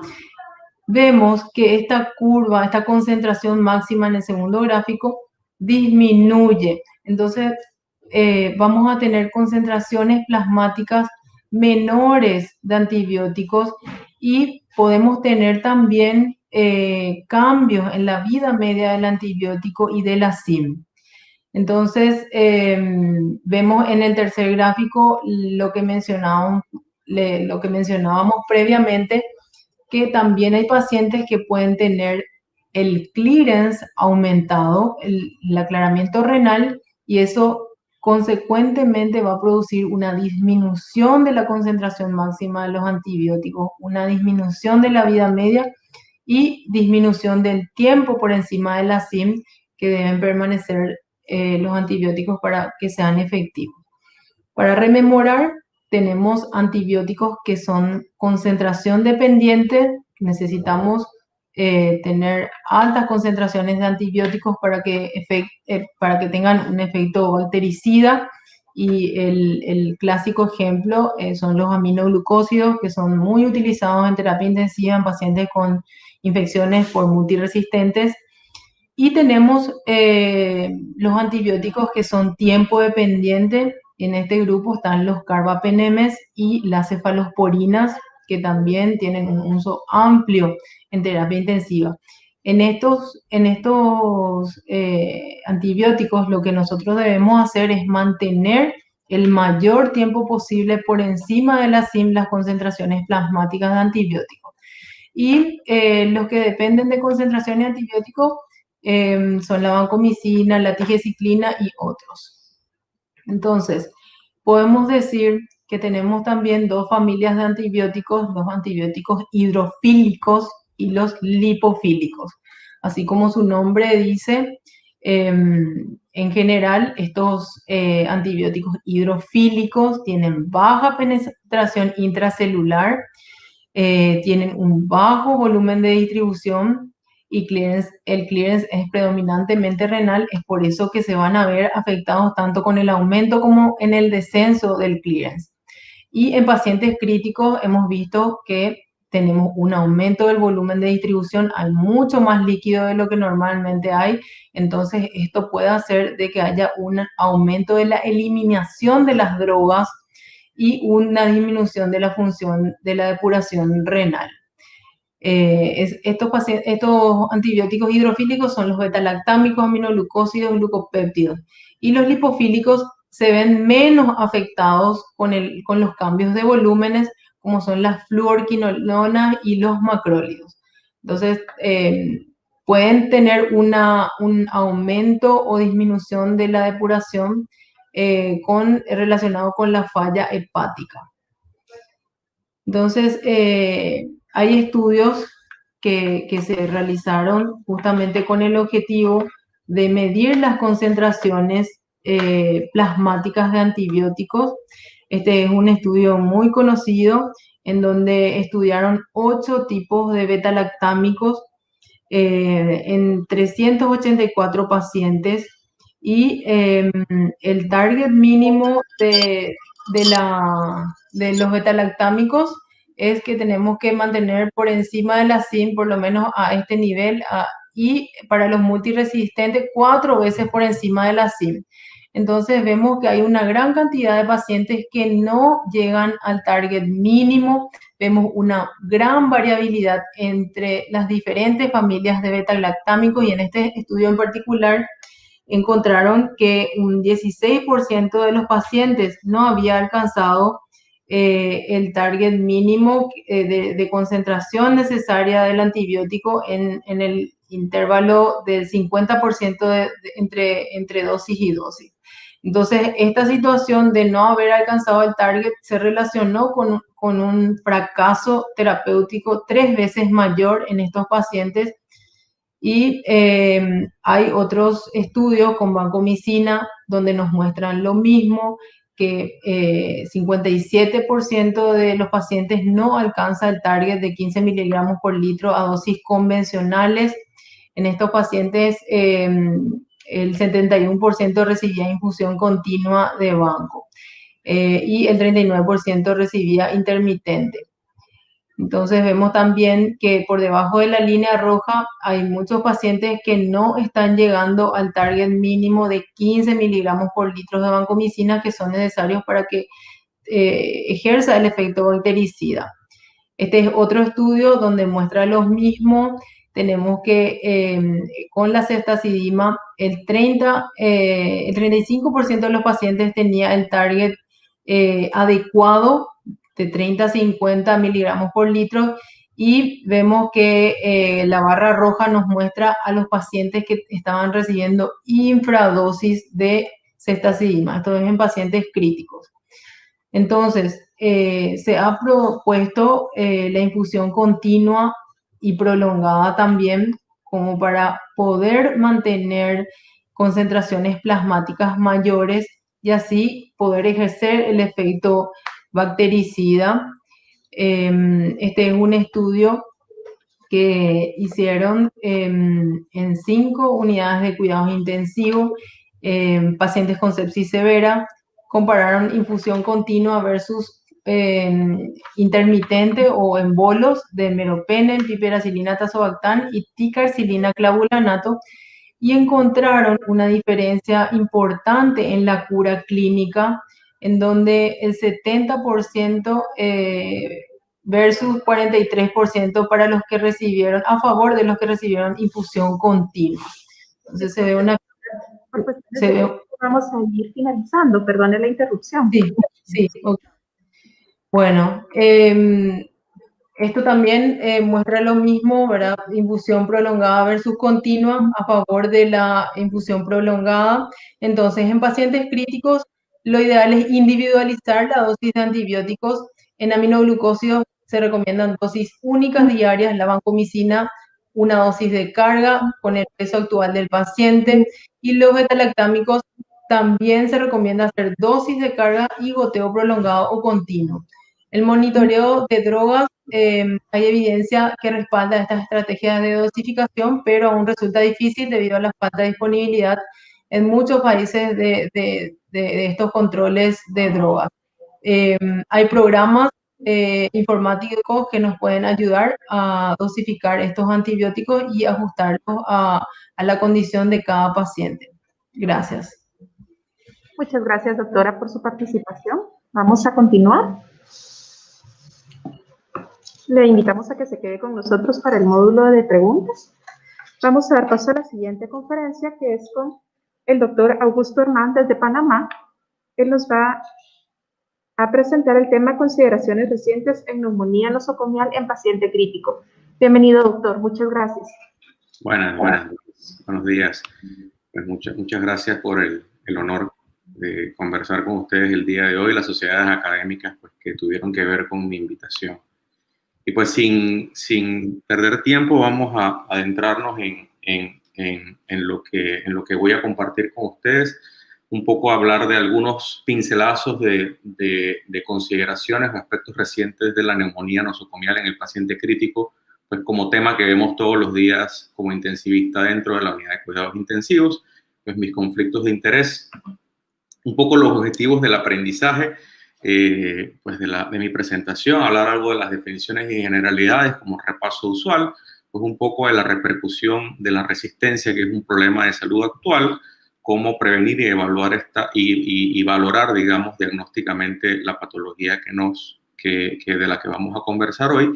vemos que esta curva, esta concentración máxima en el segundo gráfico, disminuye. Entonces, vamos a tener concentraciones plasmáticas menores de antibióticos, y podemos tener también cambios en la vida media del antibiótico y de la CIM. Entonces, vemos en el tercer gráfico lo que mencionábamos previamente, que también hay pacientes que pueden tener el clearance aumentado, el aclaramiento renal, y eso consecuentemente va a producir una disminución de la concentración máxima de los antibióticos, una disminución de la vida media y disminución del tiempo por encima de la CIM que deben permanecer los antibióticos para que sean efectivos. Para rememorar, tenemos antibióticos que son concentración dependiente. Necesitamos tener altas concentraciones de antibióticos para que tengan un efecto bactericida, y el clásico ejemplo son los aminoglucósidos, que son muy utilizados en terapia intensiva en pacientes con infecciones por multiresistentes. Y tenemos los antibióticos que son tiempo dependiente. En este grupo están los carbapenemes y las cefalosporinas, que también tienen un uso amplio en terapia intensiva. En estos antibióticos, lo que nosotros debemos hacer es mantener el mayor tiempo posible por encima de la CIM las concentraciones plasmáticas de antibióticos. Y los que dependen de concentraciones de antibióticos son la vancomicina, la tigecyclina y otros. Entonces, podemos decir que tenemos también dos familias de antibióticos, los antibióticos hidrofílicos y los lipofílicos. Así como su nombre dice, En general, estos antibióticos hidrofílicos tienen baja penetración intracelular, tienen un bajo volumen de distribución y el clearance es predominantemente renal. Es por eso que se van a ver afectados tanto con el aumento como en el descenso del clearance. Y en pacientes críticos hemos visto que tenemos un aumento del volumen de distribución, hay mucho más líquido de lo que normalmente hay, entonces esto puede hacer de que haya un aumento de la eliminación de las drogas y una disminución de la función de la depuración renal. Estos antibióticos hidrofílicos son los beta-lactámicos, aminoglucósidos, glucopéptidos. Y los lipofílicos se ven menos afectados con los cambios de volúmenes, como son las fluorquinolonas y los macrólidos. Entonces, pueden tener un aumento o disminución de la depuración relacionado con la falla hepática. Entonces, hay estudios que se realizaron justamente con el objetivo de medir las concentraciones plasmáticas de antibióticos. Este es un estudio muy conocido en donde estudiaron 8 tipos de beta-lactámicos en 384 pacientes y el target mínimo de los beta-lactámicos es que tenemos que mantener por encima de la CIM, por lo menos a este nivel, y para los multiresistentes 4 veces por encima de la CIM. Entonces vemos que hay una gran cantidad de pacientes que no llegan al target mínimo. Vemos una gran variabilidad entre las diferentes familias de beta-lactámicos y en este estudio en particular encontraron que un 16% de los pacientes no había alcanzado el target mínimo de concentración necesaria del antibiótico en el intervalo del 50% entre dosis y dosis. Entonces, esta situación de no haber alcanzado el target se relacionó con un fracaso terapéutico 3 veces mayor en estos pacientes. Y hay otros estudios con vancomicina donde nos muestran lo mismo, que 57% de los pacientes no alcanza el target de 15 miligramos por litro a dosis convencionales. En estos pacientes el 71% recibía infusión continua de banco y el 39% recibía intermitente. Entonces vemos también que por debajo de la línea roja hay muchos pacientes que no están llegando al target mínimo de 15 miligramos por litro de vancomicina que son necesarios para que ejerza el efecto bactericida. Este es otro estudio donde muestra lo mismo. Tenemos que con la ceftazidima el 35% de los pacientes tenía el target adecuado de 30 a 50 miligramos por litro y vemos que la barra roja nos muestra a los pacientes que estaban recibiendo infradosis de ceftazidima. Esto es en pacientes críticos. Entonces, se ha propuesto la infusión continua y prolongada también como para poder mantener concentraciones plasmáticas mayores y así poder ejercer el efecto bactericida. Este es un estudio que hicieron en 5 unidades de cuidados intensivos, pacientes con sepsis severa, compararon infusión continua versus intermitente o en bolos de meropenem, piperacilina tazobactam y ticarcilina clavulanato y encontraron una diferencia importante en la cura clínica en donde el 70% versus 43% para los que recibieron, a favor de los que recibieron infusión continua. Entonces se ve una... Vamos a ir finalizando, perdone la interrupción. Sí, sí. Okay. Bueno, esto también muestra lo mismo, ¿verdad? Infusión prolongada versus continua a favor de la infusión prolongada. Entonces, en pacientes críticos, lo ideal es individualizar la dosis de antibióticos. En aminoglucósidos se recomiendan dosis únicas diarias, la vancomicina una dosis de carga con el peso actual del paciente, y los betalactámicos también se recomienda hacer dosis de carga y goteo prolongado o continuo. El monitoreo de drogas, hay evidencia que respalda estas estrategias de dosificación, pero aún resulta difícil debido a la falta de disponibilidad en muchos países de estos controles de drogas. Hay programas informáticos que nos pueden ayudar a dosificar estos antibióticos y ajustarlos a la condición de cada paciente. Gracias. Muchas gracias, doctora, por su participación. Vamos a continuar. Le invitamos a que se quede con nosotros para el módulo de preguntas. Vamos a dar paso a la siguiente conferencia, que es con el doctor Augusto Hernández de Panamá. Él nos va a presentar el tema consideraciones recientes en neumonía nosocomial en paciente crítico. Bienvenido, doctor. Muchas gracias. Buenos días. Pues muchas gracias por el honor de conversar con ustedes el día de hoy, las sociedades académicas pues, que tuvieron que ver con mi invitación. Y pues sin perder tiempo vamos a adentrarnos en lo que voy a compartir con ustedes, un poco hablar de algunos pincelazos de consideraciones o aspectos recientes de la neumonía nosocomial en el paciente crítico, pues como tema que vemos todos los días como intensivista dentro de la unidad de cuidados intensivos, pues mis conflictos de interés, un poco los objetivos del aprendizaje, pues de mi presentación, hablar algo de las definiciones y generalidades como repaso usual, pues un poco de la repercusión de la resistencia, que es un problema de salud actual, cómo prevenir y evaluar y valorar, digamos, diagnósticamente la patología de la que vamos a conversar hoy,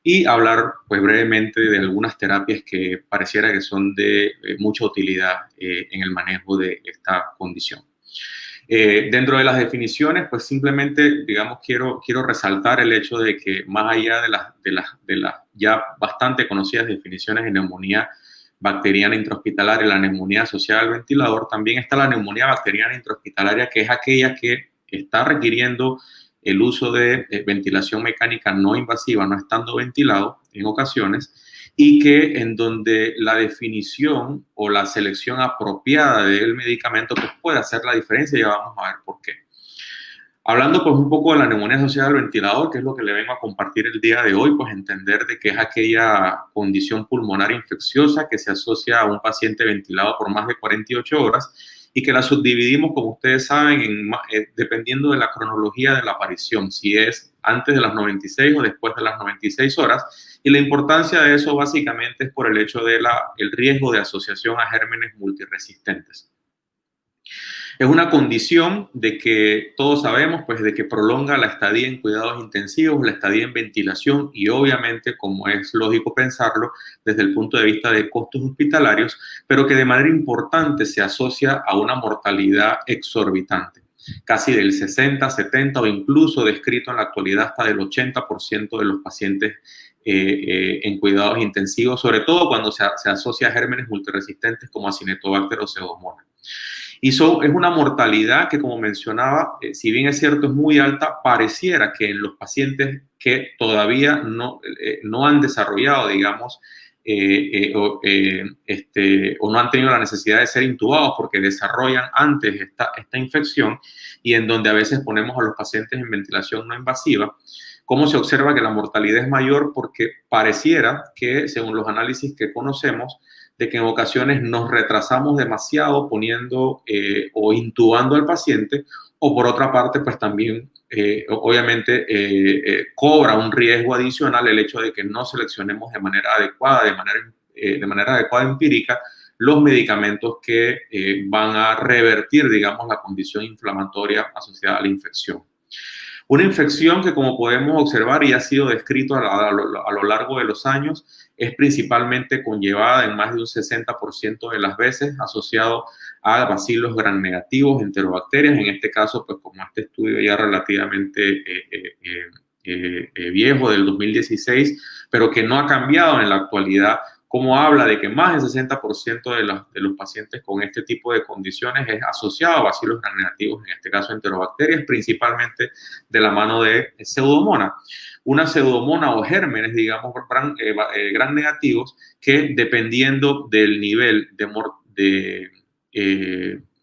y hablar pues brevemente de algunas terapias que pareciera que son de mucha utilidad en el manejo de esta condición. Dentro de las definiciones, pues simplemente, digamos, quiero resaltar el hecho de que más allá de las ya bastante conocidas definiciones de neumonía bacteriana intrahospitalaria, la neumonía asociada al ventilador, también está la neumonía bacteriana intrahospitalaria, que es aquella que está requiriendo el uso de ventilación mecánica no invasiva, no estando ventilado en ocasiones, y que en donde la definición o la selección apropiada del medicamento pues puede hacer la diferencia, y ya vamos a ver por qué. Hablando pues un poco de la neumonía asociada al ventilador, que es lo que le vengo a compartir el día de hoy, pues entender de que es aquella condición pulmonar infecciosa que se asocia a un paciente ventilado por más de 48 horas y que la subdividimos, como ustedes saben, dependiendo de la cronología de la aparición, si es antes de las 96 o después de las 96 horas. Y la importancia de eso básicamente es por el hecho de el riesgo de asociación a gérmenes multiresistentes. Es una condición de que todos sabemos, pues, de que prolonga la estadía en cuidados intensivos, la estadía en ventilación y obviamente, como es lógico pensarlo, desde el punto de vista de costos hospitalarios, pero que de manera importante se asocia a una mortalidad exorbitante, casi del 60, 70 o incluso descrito en la actualidad hasta del 80% de los pacientes en cuidados intensivos, sobre todo cuando se asocia a gérmenes multiresistentes como Acinetobacter o Pseudomonas. Y es una mortalidad que, como mencionaba, si bien es cierto, es muy alta, pareciera que en los pacientes que todavía no han desarrollado, digamos, o no han tenido la necesidad de ser intubados porque desarrollan antes esta infección, y en donde a veces ponemos a los pacientes en ventilación no invasiva, cómo se observa que la mortalidad es mayor, porque pareciera que, según los análisis que conocemos, de que en ocasiones nos retrasamos demasiado poniendo o intubando al paciente, o por otra parte, pues también obviamente cobra un riesgo adicional el hecho de que no seleccionemos de manera adecuada, de manera adecuada empírica, los medicamentos que van a revertir, digamos, la condición inflamatoria asociada a la infección. Una infección que, como podemos observar y ha sido descrito a lo largo de los años, es principalmente conllevada en más de un 60% de las veces asociado a bacilos gram negativos, enterobacterias, en este caso, pues como este estudio ya relativamente viejo del 2016, pero que no ha cambiado en la actualidad, como habla de que más del 60% de los pacientes con este tipo de condiciones es asociado a bacilos gram negativos, en este caso enterobacterias, principalmente de la mano de Pseudomonas. Una Pseudomonas o gérmenes, digamos, gram negativos, que dependiendo del nivel de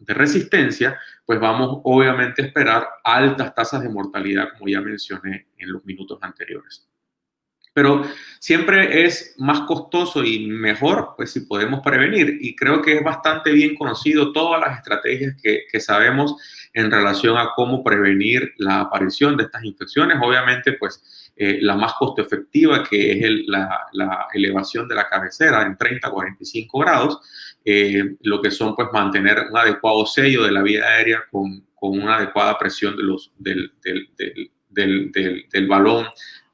resistencia, pues vamos obviamente a esperar altas tasas de mortalidad, como ya mencioné en los minutos anteriores. Pero siempre es más costoso y mejor, pues, si podemos prevenir. Y creo que es bastante bien conocido todas las estrategias que sabemos en relación a cómo prevenir la aparición de estas infecciones. Obviamente, pues, la más costo efectiva, que es la elevación de la cabecera en 30 a 45 grados, lo que son, pues, mantener un adecuado sello de la vía aérea con una adecuada presión del balón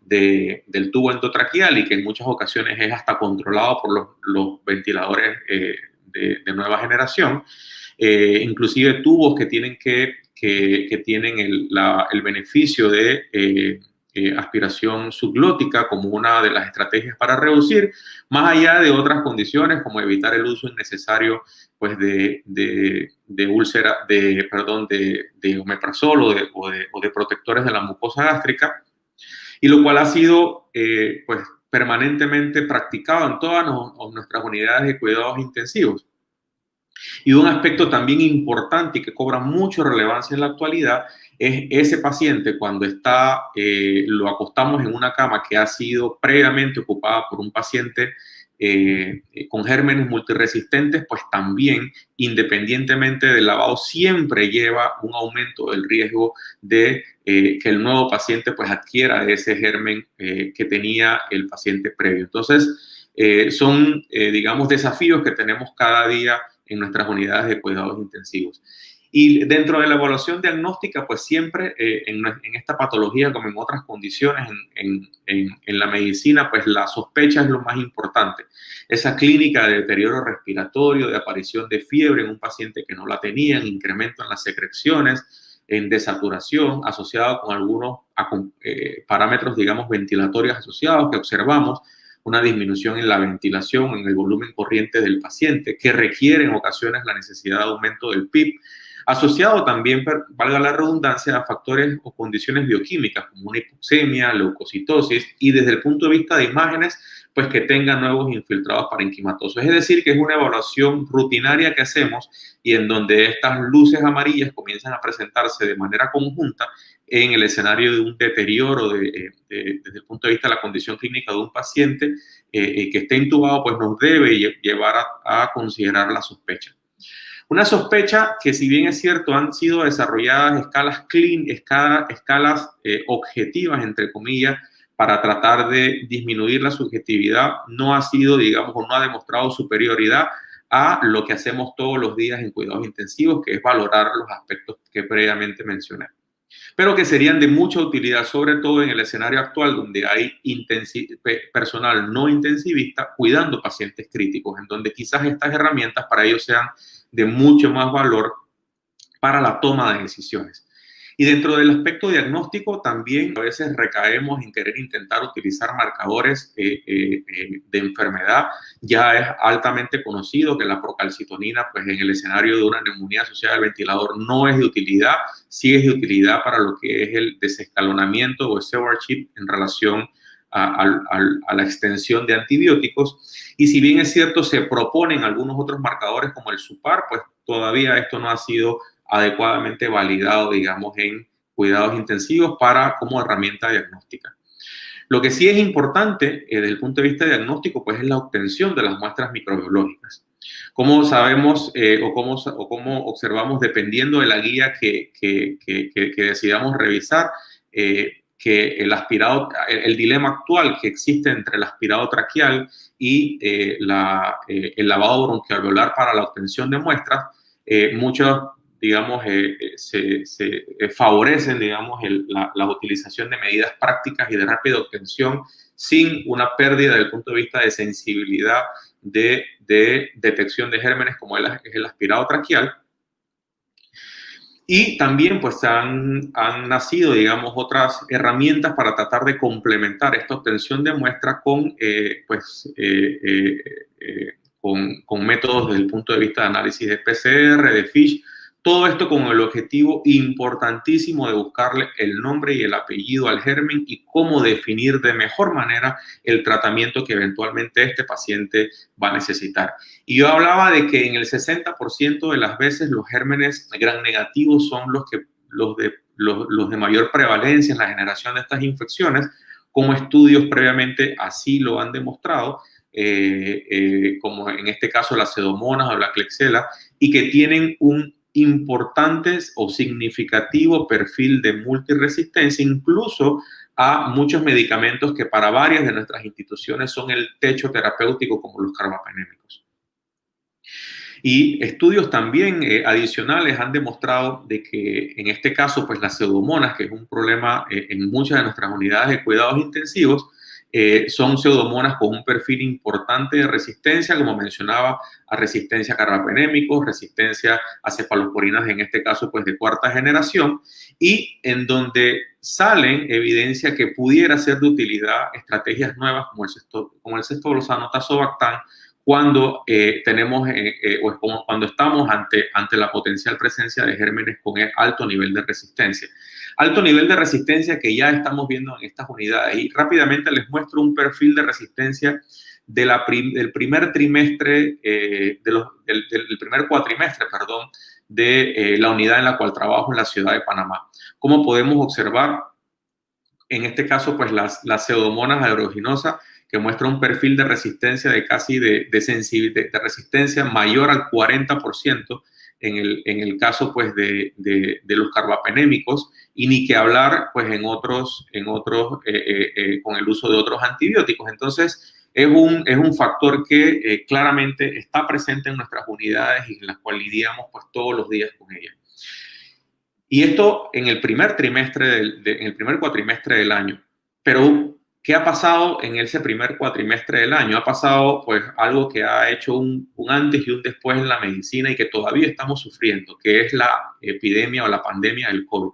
del tubo endotraqueal, y que en muchas ocasiones es hasta controlado por los ventiladores de nueva generación, inclusive tubos que tienen el beneficio de aspiración subglótica como una de las estrategias para reducir, más allá de otras condiciones como evitar el uso innecesario, pues, de úlcera, de omeprazol o de protectores de la mucosa gástrica, y lo cual ha sido pues, permanentemente practicado en todas nuestras unidades de cuidados intensivos. Y un aspecto también importante y que cobra mucha relevancia en la actualidad es ese paciente cuando lo acostamos en una cama que ha sido previamente ocupada por un paciente con gérmenes multiresistentes, pues también, independientemente del lavado, siempre lleva un aumento del riesgo de que el nuevo paciente, pues, adquiera ese germen que tenía el paciente previo. Entonces, son, digamos, desafíos que tenemos cada día en nuestras unidades de cuidados intensivos. Y dentro de la evaluación diagnóstica, pues siempre en esta patología, como en otras condiciones en la medicina, pues la sospecha es lo más importante. Esa clínica de deterioro respiratorio, de aparición de fiebre en un paciente que no la tenía, en incremento en las secreciones, en desaturación, asociado con algunos parámetros, digamos, ventilatorios asociados que observamos, una disminución en la ventilación, en el volumen corriente del paciente, que requiere en ocasiones la necesidad de aumento del PIB, asociado también, valga la redundancia, a factores o condiciones bioquímicas como una hipoxemia, leucocitosis, y desde el punto de vista de imágenes, pues que tengan nuevos infiltrados parenquimatosos. Es decir, que es una evaluación rutinaria que hacemos y en donde estas luces amarillas comienzan a presentarse de manera conjunta en el escenario de un deterioro desde el punto de vista de la condición clínica de un paciente que esté intubado, pues nos debe llevar a considerar la sospecha. Una sospecha que, si bien es cierto, han sido desarrolladas escalas objetivas, entre comillas, para tratar de disminuir la subjetividad, no ha sido, digamos, o no ha demostrado superioridad a lo que hacemos todos los días en cuidados intensivos, que es valorar los aspectos que previamente mencioné, pero que serían de mucha utilidad, sobre todo en el escenario actual, donde hay personal no intensivista cuidando pacientes críticos, en donde quizás estas herramientas para ellos sean de mucho más valor para la toma de decisiones. Y dentro del aspecto diagnóstico también a veces recaemos en querer intentar utilizar marcadores de enfermedad. Ya es altamente conocido que la procalcitonina, pues en el escenario de una neumonía asociada al ventilador, no es de utilidad, sí es de utilidad para lo que es el desescalonamiento o stewardship en relación a la extensión de antibióticos. Y si bien es cierto, se proponen algunos otros marcadores como el SUPAR, pues todavía esto no ha sido adecuadamente validado, digamos, en cuidados intensivos como herramienta diagnóstica. Lo que sí es importante desde el punto de vista diagnóstico, pues es la obtención de las muestras microbiológicas. Como sabemos o como observamos, dependiendo de la guía que decidamos revisar, que el dilema actual que existe entre el aspirado traqueal y el lavado bronquialveolar para la obtención de muestras, muchos, digamos, se favorecen, digamos, la utilización de medidas prácticas y de rápida obtención sin una pérdida desde el punto de vista de sensibilidad de detección de gérmenes como es el aspirado traqueal. Y también pues han nacido, digamos, otras herramientas para tratar de complementar esta obtención de muestra con, con métodos desde el punto de vista de análisis de PCR, de FISH, todo esto con el objetivo importantísimo de buscarle el nombre y el apellido al germen y cómo definir de mejor manera el tratamiento que eventualmente este paciente va a necesitar. Y yo hablaba de que en el 60% de las veces los gérmenes gram negativos son los de mayor prevalencia en la generación de estas infecciones, como estudios previamente así lo han demostrado, como en este caso las pseudomonas o la Klebsiella, y que tienen un importante o significativo perfil de multiresistencia, incluso a muchos medicamentos que para varias de nuestras instituciones son el techo terapéutico, como los carbapenémicos. Y estudios también adicionales han demostrado de que en este caso, pues las pseudomonas, que es un problema en muchas de nuestras unidades de cuidados intensivos, son pseudomonas con un perfil importante de resistencia, como mencionaba, a resistencia a carbapenémicos, resistencia a cefalosporinas, en este caso pues de cuarta generación, y en donde salen evidencia que pudiera ser de utilidad estrategias nuevas como el cestolosano tazobactam, cuando cuando estamos ante la potencial presencia de gérmenes con alto nivel de resistencia. Alto nivel de resistencia que ya estamos viendo en estas unidades. Y rápidamente les muestro un perfil de resistencia del primer trimestre, del primer cuatrimestre, perdón, de la unidad en la cual trabajo en la ciudad de Panamá. Como podemos observar, en este caso, pues las pseudomonas aeruginosa, que muestra un perfil de resistencia de casi de resistencia mayor al 40% en el caso pues de los carbapenémicos, y ni que hablar pues en otros con el uso de otros antibióticos. Entonces es un factor que claramente está presente en nuestras unidades y en las cuales lidiamos pues todos los días con ellas. Y esto en el primer trimestre, en el primer cuatrimestre del año. Pero ¿qué ha pasado en ese primer cuatrimestre del año? Ha pasado pues algo que ha hecho un antes y un después en la medicina y que todavía estamos sufriendo, que es la epidemia o la pandemia del COVID.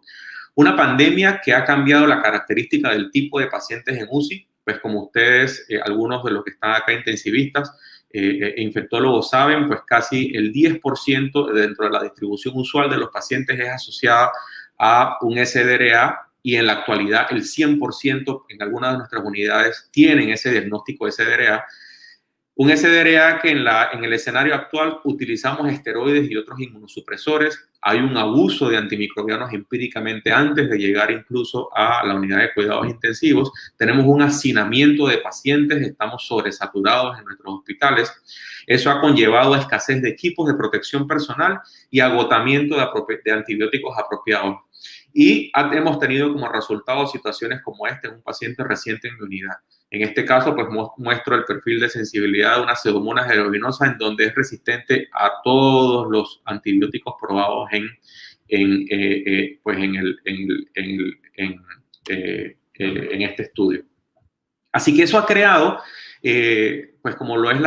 Una pandemia que ha cambiado la característica del tipo de pacientes en UCI, pues como ustedes, algunos de los que están acá intensivistas, infectólogos saben, pues casi el 10% dentro de la distribución usual de los pacientes es asociada a un SDRA, y en la actualidad el 100% en algunas de nuestras unidades tienen ese diagnóstico de SDRA. Un SDRA que en el escenario actual utilizamos esteroides y otros inmunosupresores. Hay un abuso de antimicrobianos empíricamente antes de llegar incluso a la unidad de cuidados intensivos. Tenemos un hacinamiento de pacientes, estamos sobresaturados en nuestros hospitales. Eso ha conllevado a escasez de equipos de protección personal y agotamiento de antibióticos apropiados. Y hemos tenido como resultado situaciones como esta en un paciente reciente en mi unidad. En este caso, pues muestro el perfil de sensibilidad de una pseudomonas aeruginosa en donde es resistente a todos los antibióticos probados en este estudio. Así que eso ha creado, pues como lo es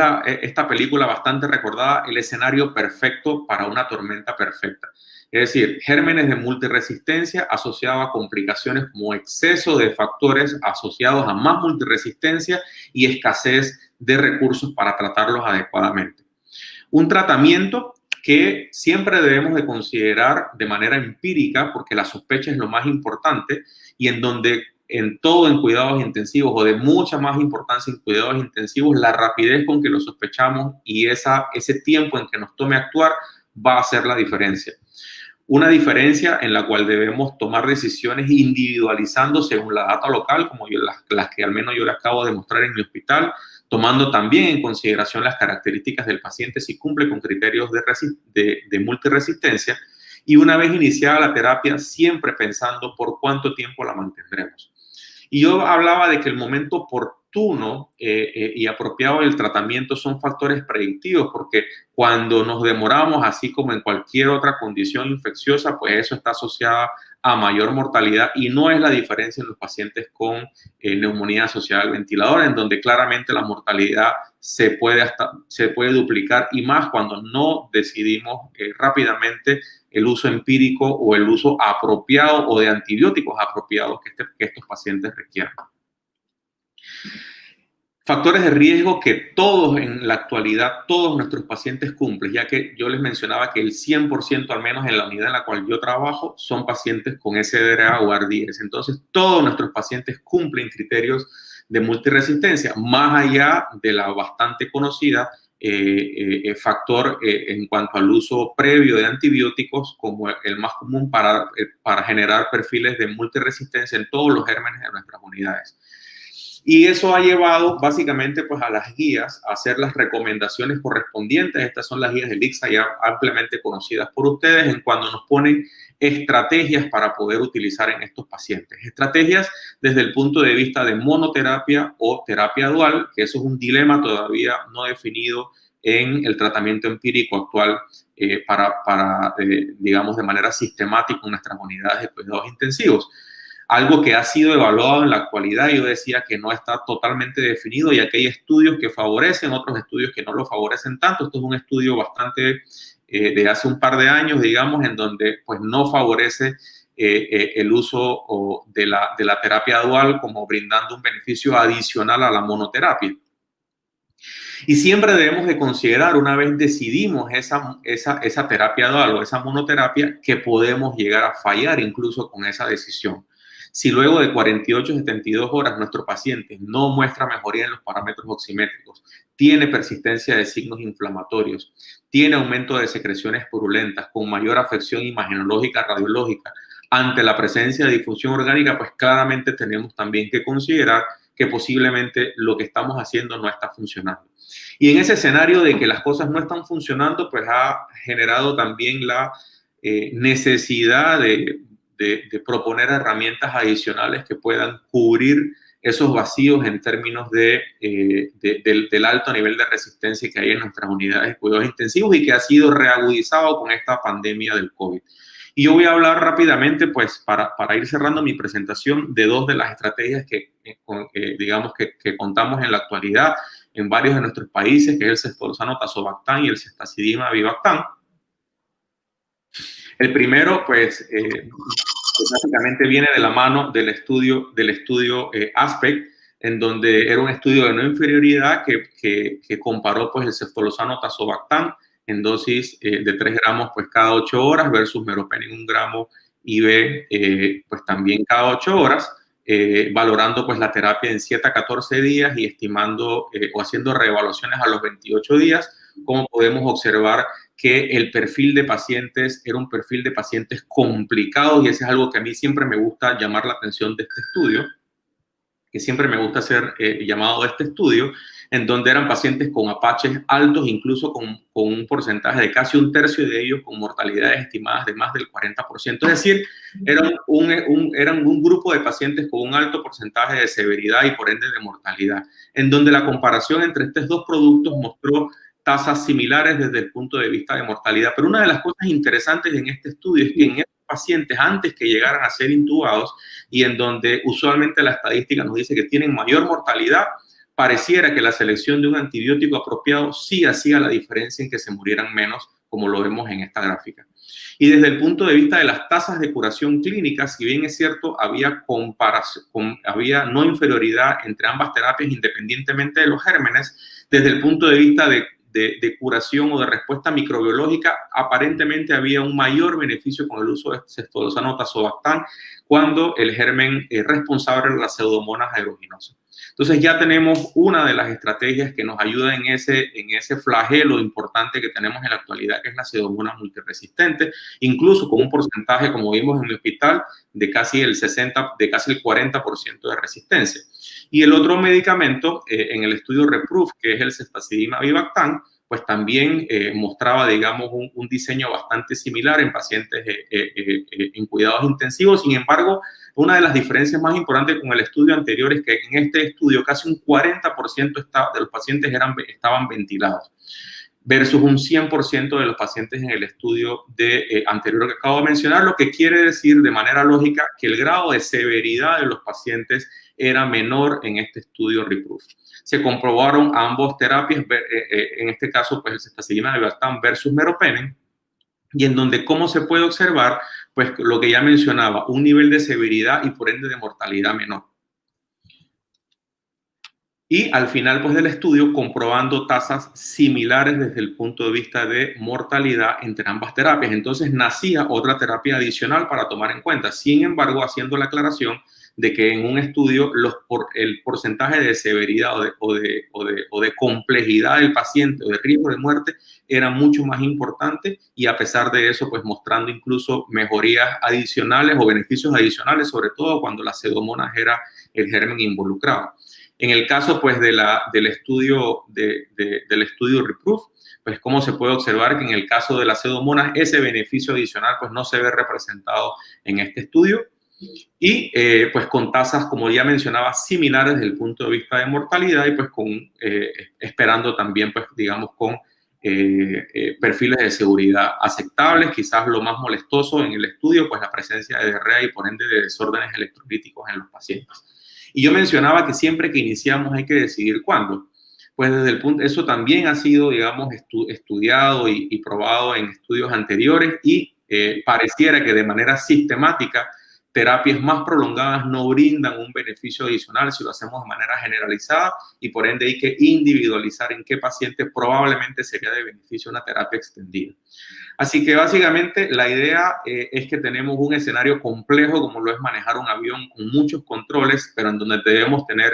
esta película bastante recordada, el escenario perfecto para una tormenta perfecta. Es decir, gérmenes de multiresistencia asociados a complicaciones como exceso de factores asociados a más multiresistencia y escasez de recursos para tratarlos adecuadamente. Un tratamiento que siempre debemos de considerar de manera empírica, porque la sospecha es lo más importante, y en donde en cuidados intensivos, o de mucha más importancia en cuidados intensivos, la rapidez con que lo sospechamos y ese tiempo en que nos tome actuar va a hacer la diferencia. Una diferencia en la cual debemos tomar decisiones individualizando según la data local, como las que al menos yo les acabo de mostrar en mi hospital, tomando también en consideración las características del paciente si cumple con criterios de multiresistencia, y una vez iniciada la terapia, siempre pensando por cuánto tiempo la mantendremos. Y yo hablaba de que el momento oportuno y apropiado del tratamiento son factores predictivos, porque cuando nos demoramos, así como en cualquier otra condición infecciosa, pues eso está asociado a mayor mortalidad, y no es la diferencia en los pacientes con neumonía asociada al ventilador, en donde claramente la mortalidad se puede duplicar, y más cuando no decidimos rápidamente el uso empírico o el uso apropiado o de antibióticos apropiados que estos pacientes requieren. Factores de riesgo que todos en la actualidad, todos nuestros pacientes cumplen, ya que yo les mencionaba que el 100% al menos en la unidad en la cual yo trabajo son pacientes con SDRA o ARDS. Entonces, todos nuestros pacientes cumplen criterios de multiresistencia, más allá de la bastante conocida factor en cuanto al uso previo de antibióticos como el más común para generar perfiles de multiresistencia en todos los gérmenes de nuestras unidades. Y eso ha llevado básicamente pues, a las guías a hacer las recomendaciones correspondientes. Estas son las guías del ICSA ya ampliamente conocidas por ustedes en cuando nos ponen estrategias para poder utilizar en estos pacientes. Estrategias desde el punto de vista de monoterapia o terapia dual, que eso es un dilema todavía no definido en el tratamiento empírico actual digamos, de manera sistemática en nuestras unidades de cuidados intensivos. Algo que ha sido evaluado en la actualidad, yo decía que no está totalmente definido, ya que hay estudios que favorecen, otros estudios que no lo favorecen tanto. Esto es un estudio bastante de hace un par de años, digamos, en donde pues, no favorece el uso de la terapia dual como brindando un beneficio adicional a la monoterapia. Y siempre debemos de considerar, una vez decidimos esa terapia dual o esa monoterapia, que podemos llegar a fallar incluso con esa decisión. Si luego de 48 a 72 horas nuestro paciente no muestra mejoría en los parámetros oximétricos, tiene persistencia de signos inflamatorios, tiene aumento de secreciones purulentas con mayor afección imagenológica radiológica ante la presencia de disfunción orgánica, pues claramente tenemos también que considerar que posiblemente lo que estamos haciendo no está funcionando. Y en ese escenario de que las cosas no están funcionando, pues ha generado también la necesidad de proponer herramientas adicionales que puedan cubrir esos vacíos en términos del alto nivel de resistencia que hay en nuestras unidades de cuidados intensivos y que ha sido reagudizado con esta pandemia del COVID. Y yo voy a hablar rápidamente, pues, para ir cerrando mi presentación, de dos de las estrategias digamos que contamos en la actualidad en varios de nuestros países, que es el ceftodoxano tazobactam y el ceftazidime avibactam. El primero, pues, básicamente viene de la mano del estudio ASPECT, en donde era un estudio de no inferioridad que comparó pues, el ceftodoxano tazobactam en dosis de 3 gramos pues, cada 8 horas versus meropenem 1 gramo IV pues, también cada 8 horas, valorando pues, la terapia en 7 a 14 días y estimando o haciendo reevaluaciones a los 28 días. Como podemos observar que el perfil de pacientes era un perfil de pacientes complicados, y eso es algo que a mí siempre me gusta llamar la atención de este estudio, que siempre me gusta hacer llamado de este estudio, en donde eran pacientes con apaches altos, incluso con un porcentaje de casi 1/3 de ellos con mortalidades estimadas de más del 40%. Es decir, eran un grupo de pacientes con un alto porcentaje de severidad y por ende de mortalidad, en donde la comparación entre estos dos productos mostró tasas similares desde el punto de vista de mortalidad. Pero una de las cosas interesantes en este estudio es que en estos pacientes, antes que llegaran a ser intubados, y en donde usualmente la estadística nos dice que tienen mayor mortalidad, pareciera que la selección de un antibiótico apropiado sí hacía la diferencia en que se murieran menos, como lo vemos en esta gráfica. Y desde el punto de vista de las tasas de curación clínica, si bien es cierto, había no inferioridad entre ambas terapias independientemente de los gérmenes, desde el punto de vista de curación o de respuesta microbiológica, aparentemente había un mayor beneficio con el uso de ceftodoxano tazobactam cuando el germen responsable era la Pseudomonas aeruginosa. Entonces ya tenemos una de las estrategias que nos ayuda en ese flagelo importante que tenemos en la actualidad, que es la Pseudomonas multiresistente, incluso con un porcentaje, como vimos en mi hospital, de casi el 40% de resistencia. Y el otro medicamento, en el estudio REPROOF, que es el ceftazidime avibactam, pues también mostraba, digamos, un diseño bastante similar en pacientes en cuidados intensivos. Sin embargo, una de las diferencias más importantes con el estudio anterior es que en este estudio casi un 40% de los pacientes estaban ventilados, versus un 100% de los pacientes en el estudio anterior que acabo de mencionar, lo que quiere decir de manera lógica que el grado de severidad de los pacientes era menor en este estudio REPROOF. Se comprobaron ambos terapias, en este caso pues el ceftazidima avibactam versus meropenem, y en donde, ¿cómo se puede observar? Pues lo que ya mencionaba, un nivel de severidad y por ende de mortalidad menor. Y al final pues, del estudio, comprobando tasas similares desde el punto de vista de mortalidad entre ambas terapias. Entonces nacía otra terapia adicional para tomar en cuenta. Sin embargo, haciendo la aclaración de que en un estudio el porcentaje de severidad o de complejidad del paciente o de riesgo de muerte era mucho más importante, y a pesar de eso, pues mostrando incluso mejorías adicionales o beneficios adicionales, sobre todo cuando la Pseudomonas era el germen involucrado. En el caso pues del estudio REPROOF, pues cómo se puede observar que en el caso de las Pseudomonas ese beneficio adicional pues no se ve representado en este estudio, y pues con tasas, como ya mencionaba, similares desde el punto de vista de mortalidad, y pues esperando también pues digamos con perfiles de seguridad aceptables. Quizás lo más molestoso en el estudio pues la presencia de diarrea y por ende de desórdenes electrolíticos en los pacientes. Y yo mencionaba que siempre que iniciamos hay que decidir cuándo. Pues desde el punto, eso también ha sido, digamos, estudiado y probado en estudios anteriores, y pareciera que de manera sistemática terapias más prolongadas no brindan un beneficio adicional si lo hacemos de manera generalizada, y por ende hay que individualizar en qué paciente probablemente sería de beneficio una terapia extendida. Así que básicamente la idea es que tenemos un escenario complejo como lo es manejar un avión con muchos controles, pero en donde debemos tener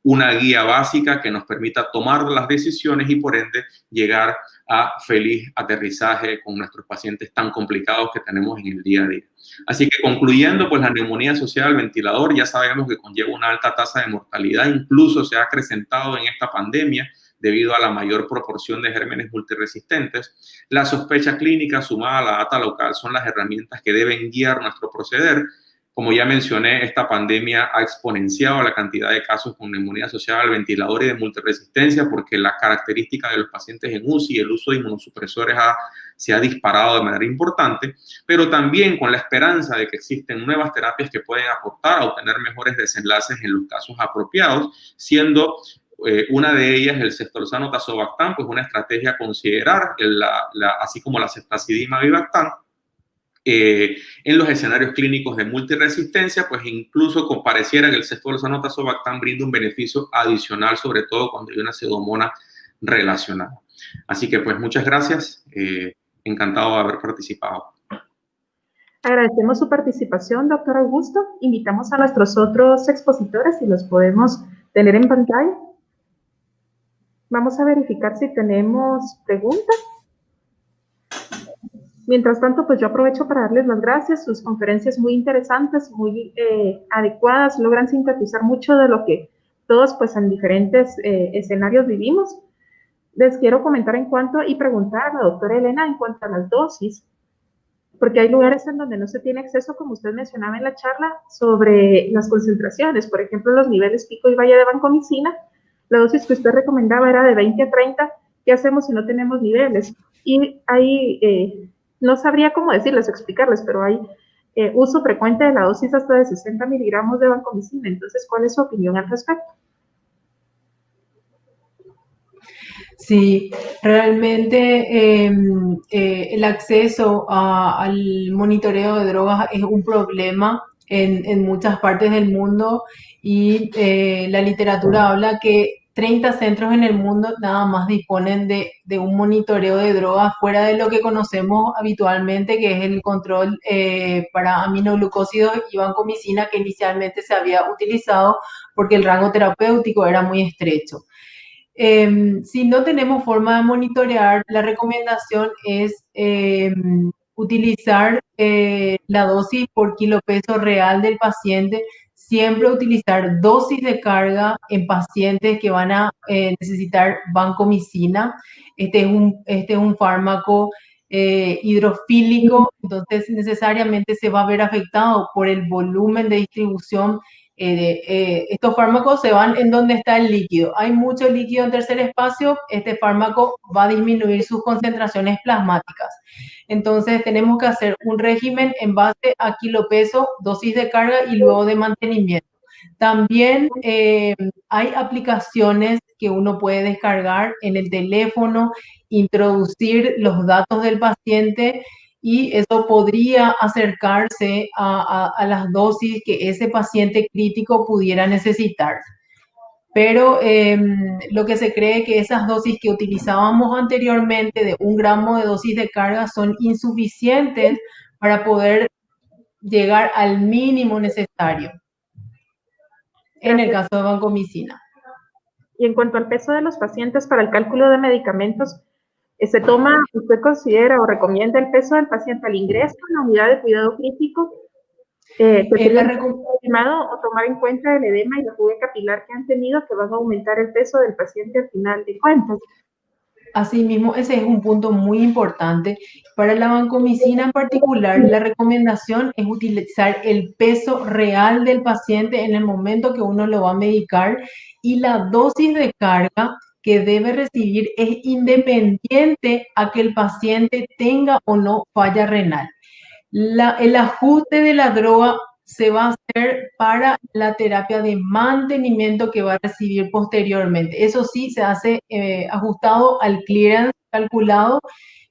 una guía básica que nos permita tomar las decisiones y por ende llegar a feliz aterrizaje con nuestros pacientes tan complicados que tenemos en el día a día. Así que concluyendo, pues la neumonía asociada al ventilador ya sabemos que conlleva una alta tasa de mortalidad, incluso se ha acrecentado en esta pandemia debido a la mayor proporción de gérmenes multiresistentes. La sospecha clínica sumada a la data local son las herramientas que deben guiar nuestro proceder. Como ya mencioné, esta pandemia ha exponenciado la cantidad de casos con neumonía asociada al ventilador y de multiresistencia, porque la característica de los pacientes en UCI y el uso de inmunosupresores se ha disparado de manera importante, pero también con la esperanza de que existen nuevas terapias que pueden aportar a obtener mejores desenlaces en los casos apropiados, siendo una de ellas el ceftriaxona tazobactam, pues una estrategia a considerar, así como la ceftazidima avibactam, en los escenarios clínicos de multiresistencia, pues incluso pareciera que el ceftriaxona tazobactam brinda un beneficio adicional, sobre todo cuando hay una pseudomona relacionada. Así que pues muchas gracias, encantado de haber participado. Agradecemos su participación, doctor Augusto. Invitamos a nuestros otros expositores si los podemos tener en pantalla. Vamos a verificar si tenemos preguntas. Mientras tanto, pues yo aprovecho para darles las gracias. Sus conferencias muy interesantes, muy adecuadas, logran sintetizar mucho de lo que todos pues en diferentes escenarios vivimos. Les quiero comentar en cuanto y preguntar a la doctora Elena en cuanto a las dosis, porque hay lugares en donde no se tiene acceso, como usted mencionaba en la charla, sobre las concentraciones. Por ejemplo, los niveles pico y valle de vancomicina, la dosis que usted recomendaba era de 20 a 30. ¿Qué hacemos si no tenemos niveles? Y hay, no sabría cómo decirles, explicarles, pero hay uso frecuente de la dosis hasta de 60 miligramos de vancomicina. Entonces, ¿cuál es su opinión al respecto? Sí, realmente el acceso al monitoreo de drogas es un problema en muchas partes del mundo, y la literatura habla que 30 centros en el mundo nada más disponen de un monitoreo de drogas fuera de lo que conocemos habitualmente, que es el control para aminoglucósidos y vancomicina, que inicialmente se había utilizado porque el rango terapéutico era muy estrecho. Si no tenemos forma de monitorear, la recomendación es utilizar la dosis por kilo peso real del paciente siempre utilizar dosis de carga en pacientes que van a necesitar vancomicina. Este es un fármaco hidrofílico, entonces necesariamente se va a ver afectado por el volumen de distribución. Estos fármacos se van en donde está el líquido. Hay mucho líquido en tercer espacio, este fármaco va a disminuir sus concentraciones plasmáticas. Entonces tenemos que hacer un régimen en base a kilopeso, dosis de carga y luego de mantenimiento. También hay aplicaciones que uno puede descargar en el teléfono, introducir los datos del paciente y eso podría acercarse a las dosis que ese paciente crítico pudiera necesitar. Pero lo que se cree que esas dosis que utilizábamos anteriormente de 1 gramo de dosis de carga son insuficientes para poder llegar al mínimo necesario en el caso de vancomicina. Y en cuanto al peso de los pacientes para el cálculo de medicamentos, ¿usted considera o recomienda el peso del paciente al ingreso en la unidad de cuidado crítico? Que sería estimado o tomar en cuenta el edema y la fuga capilar que han tenido, que van a aumentar el peso del paciente al final de cuentas. Asimismo, ese es un punto muy importante. Para la vancomicina en particular, la recomendación es utilizar el peso real del paciente en el momento que uno lo va a medicar y la dosis de carga que debe recibir es independiente a que el paciente tenga o no falla renal. El ajuste de la droga se va a hacer para la terapia de mantenimiento que va a recibir posteriormente. Eso sí, se hace ajustado al clearance calculado,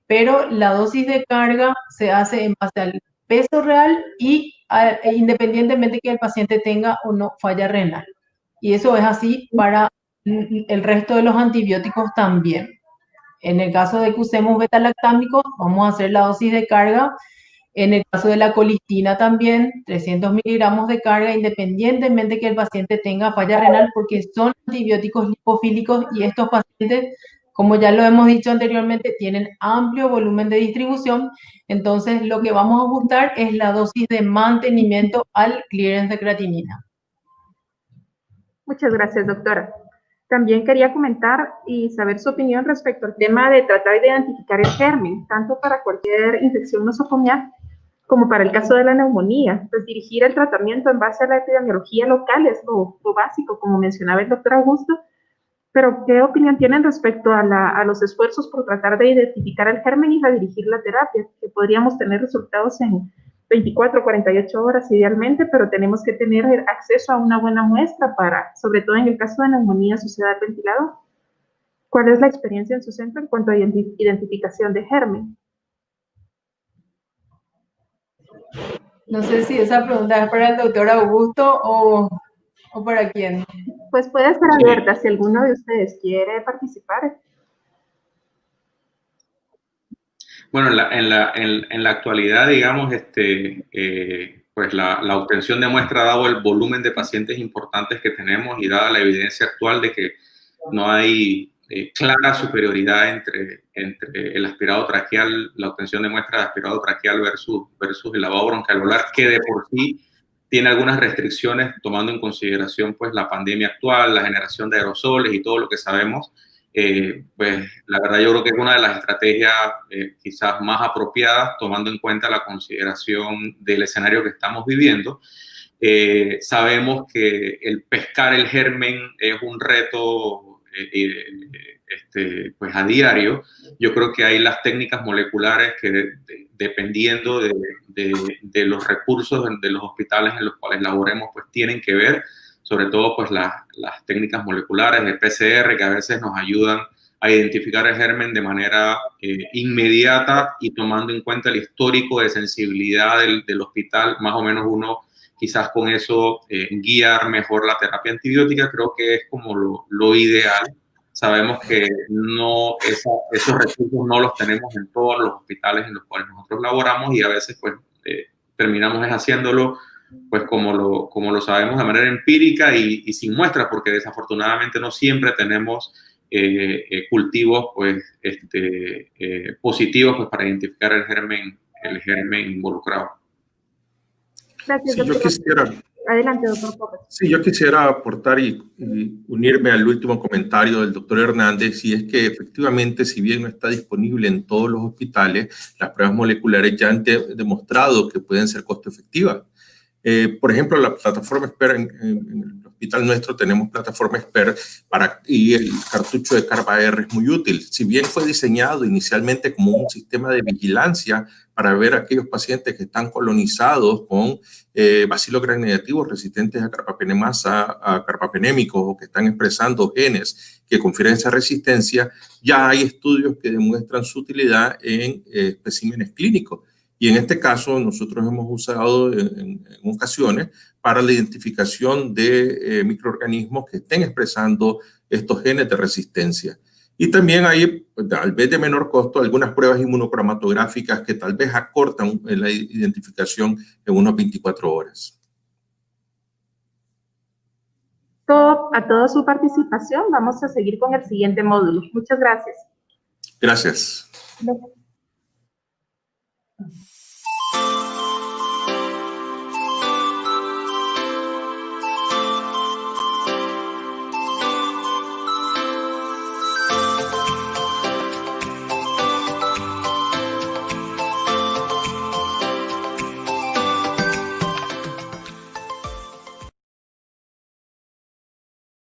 pero la dosis de carga se hace en base al peso real y independientemente que el paciente tenga o no falla renal. Y eso es así para el resto de los antibióticos también. En el caso de que usemos beta-lactámicos, vamos a hacer la dosis de carga. En el caso de la colistina también, 300 miligramos de carga, independientemente que el paciente tenga falla renal, porque son antibióticos lipofílicos y estos pacientes, como ya lo hemos dicho anteriormente, tienen amplio volumen de distribución. Entonces, lo que vamos a ajustar es la dosis de mantenimiento al clearance de creatinina. Muchas gracias, doctora. También quería comentar y saber su opinión respecto al tema de tratar de identificar el germen, tanto para cualquier infección nosocomial como para el caso de la neumonía. Pues dirigir el tratamiento en base a la epidemiología local es lo básico, como mencionaba el doctor Augusto, pero ¿qué opinión tienen respecto a los esfuerzos por tratar de identificar el germen y redirigir la terapia? Que podríamos tener resultados en 24, 48 horas idealmente, pero tenemos que tener acceso a una buena muestra para, sobre todo en el caso de neumonía asociada al ventilador. ¿Cuál es la experiencia en su centro en cuanto a identificación de germen? No sé si esa pregunta es para el doctor Augusto o para quién. Pues puede ser abierta si alguno de ustedes quiere participar. Bueno, en la actualidad, digamos, pues la obtención de muestra, dado el volumen de pacientes importantes que tenemos y dada la evidencia actual de que no hay clara superioridad entre el aspirado traqueal, la obtención de muestra de aspirado traqueal versus el lavado bronquialveolar, que de por sí tiene algunas restricciones tomando en consideración pues la pandemia actual, la generación de aerosoles y todo lo que sabemos. Pues la verdad yo creo que es una de las estrategias quizás más apropiadas tomando en cuenta la consideración del escenario que estamos viviendo. Sabemos que el pescar el germen es un reto pues a diario. Yo creo que hay las técnicas moleculares que dependiendo de los recursos de los hospitales en los cuales laboremos pues tienen que ver, sobre todo pues las técnicas moleculares de PCR que a veces nos ayudan a identificar el germen de manera inmediata y tomando en cuenta el histórico de sensibilidad del hospital, más o menos uno quizás con eso guiar mejor la terapia antibiótica. Creo que es como lo ideal. Sabemos que esos recursos no los tenemos en todos los hospitales en los cuales nosotros laboramos y a veces pues terminamos haciéndolo pues como lo sabemos de manera empírica y sin muestras, porque desafortunadamente no siempre tenemos cultivos pues, positivos pues, para identificar el germen involucrado. Gracias, sí, yo quisiera... Adelante, doctor Torres. Sí, yo quisiera aportar y unirme al último comentario del doctor Hernández, y es que efectivamente, si bien no está disponible en todos los hospitales, las pruebas moleculares ya han demostrado que pueden ser costo efectivas. Por ejemplo, la plataforma SPER, en el hospital nuestro tenemos plataforma SPER y el cartucho de CARBA-R es muy útil. Si bien fue diseñado inicialmente como un sistema de vigilancia para ver a aquellos pacientes que están colonizados con bacilos gram negativos resistentes a carbapenemasa, a carbapenémicos, o que están expresando genes que confieren esa resistencia, ya hay estudios que demuestran su utilidad en especímenes clínicos. Y en este caso, nosotros hemos usado en ocasiones para la identificación de microorganismos que estén expresando estos genes de resistencia. Y también hay, tal vez de menor costo, algunas pruebas inmunocromatográficas que tal vez acortan la identificación en unos 24 horas. A toda su participación, vamos a seguir con el siguiente módulo. Muchas gracias. Gracias. Gracias.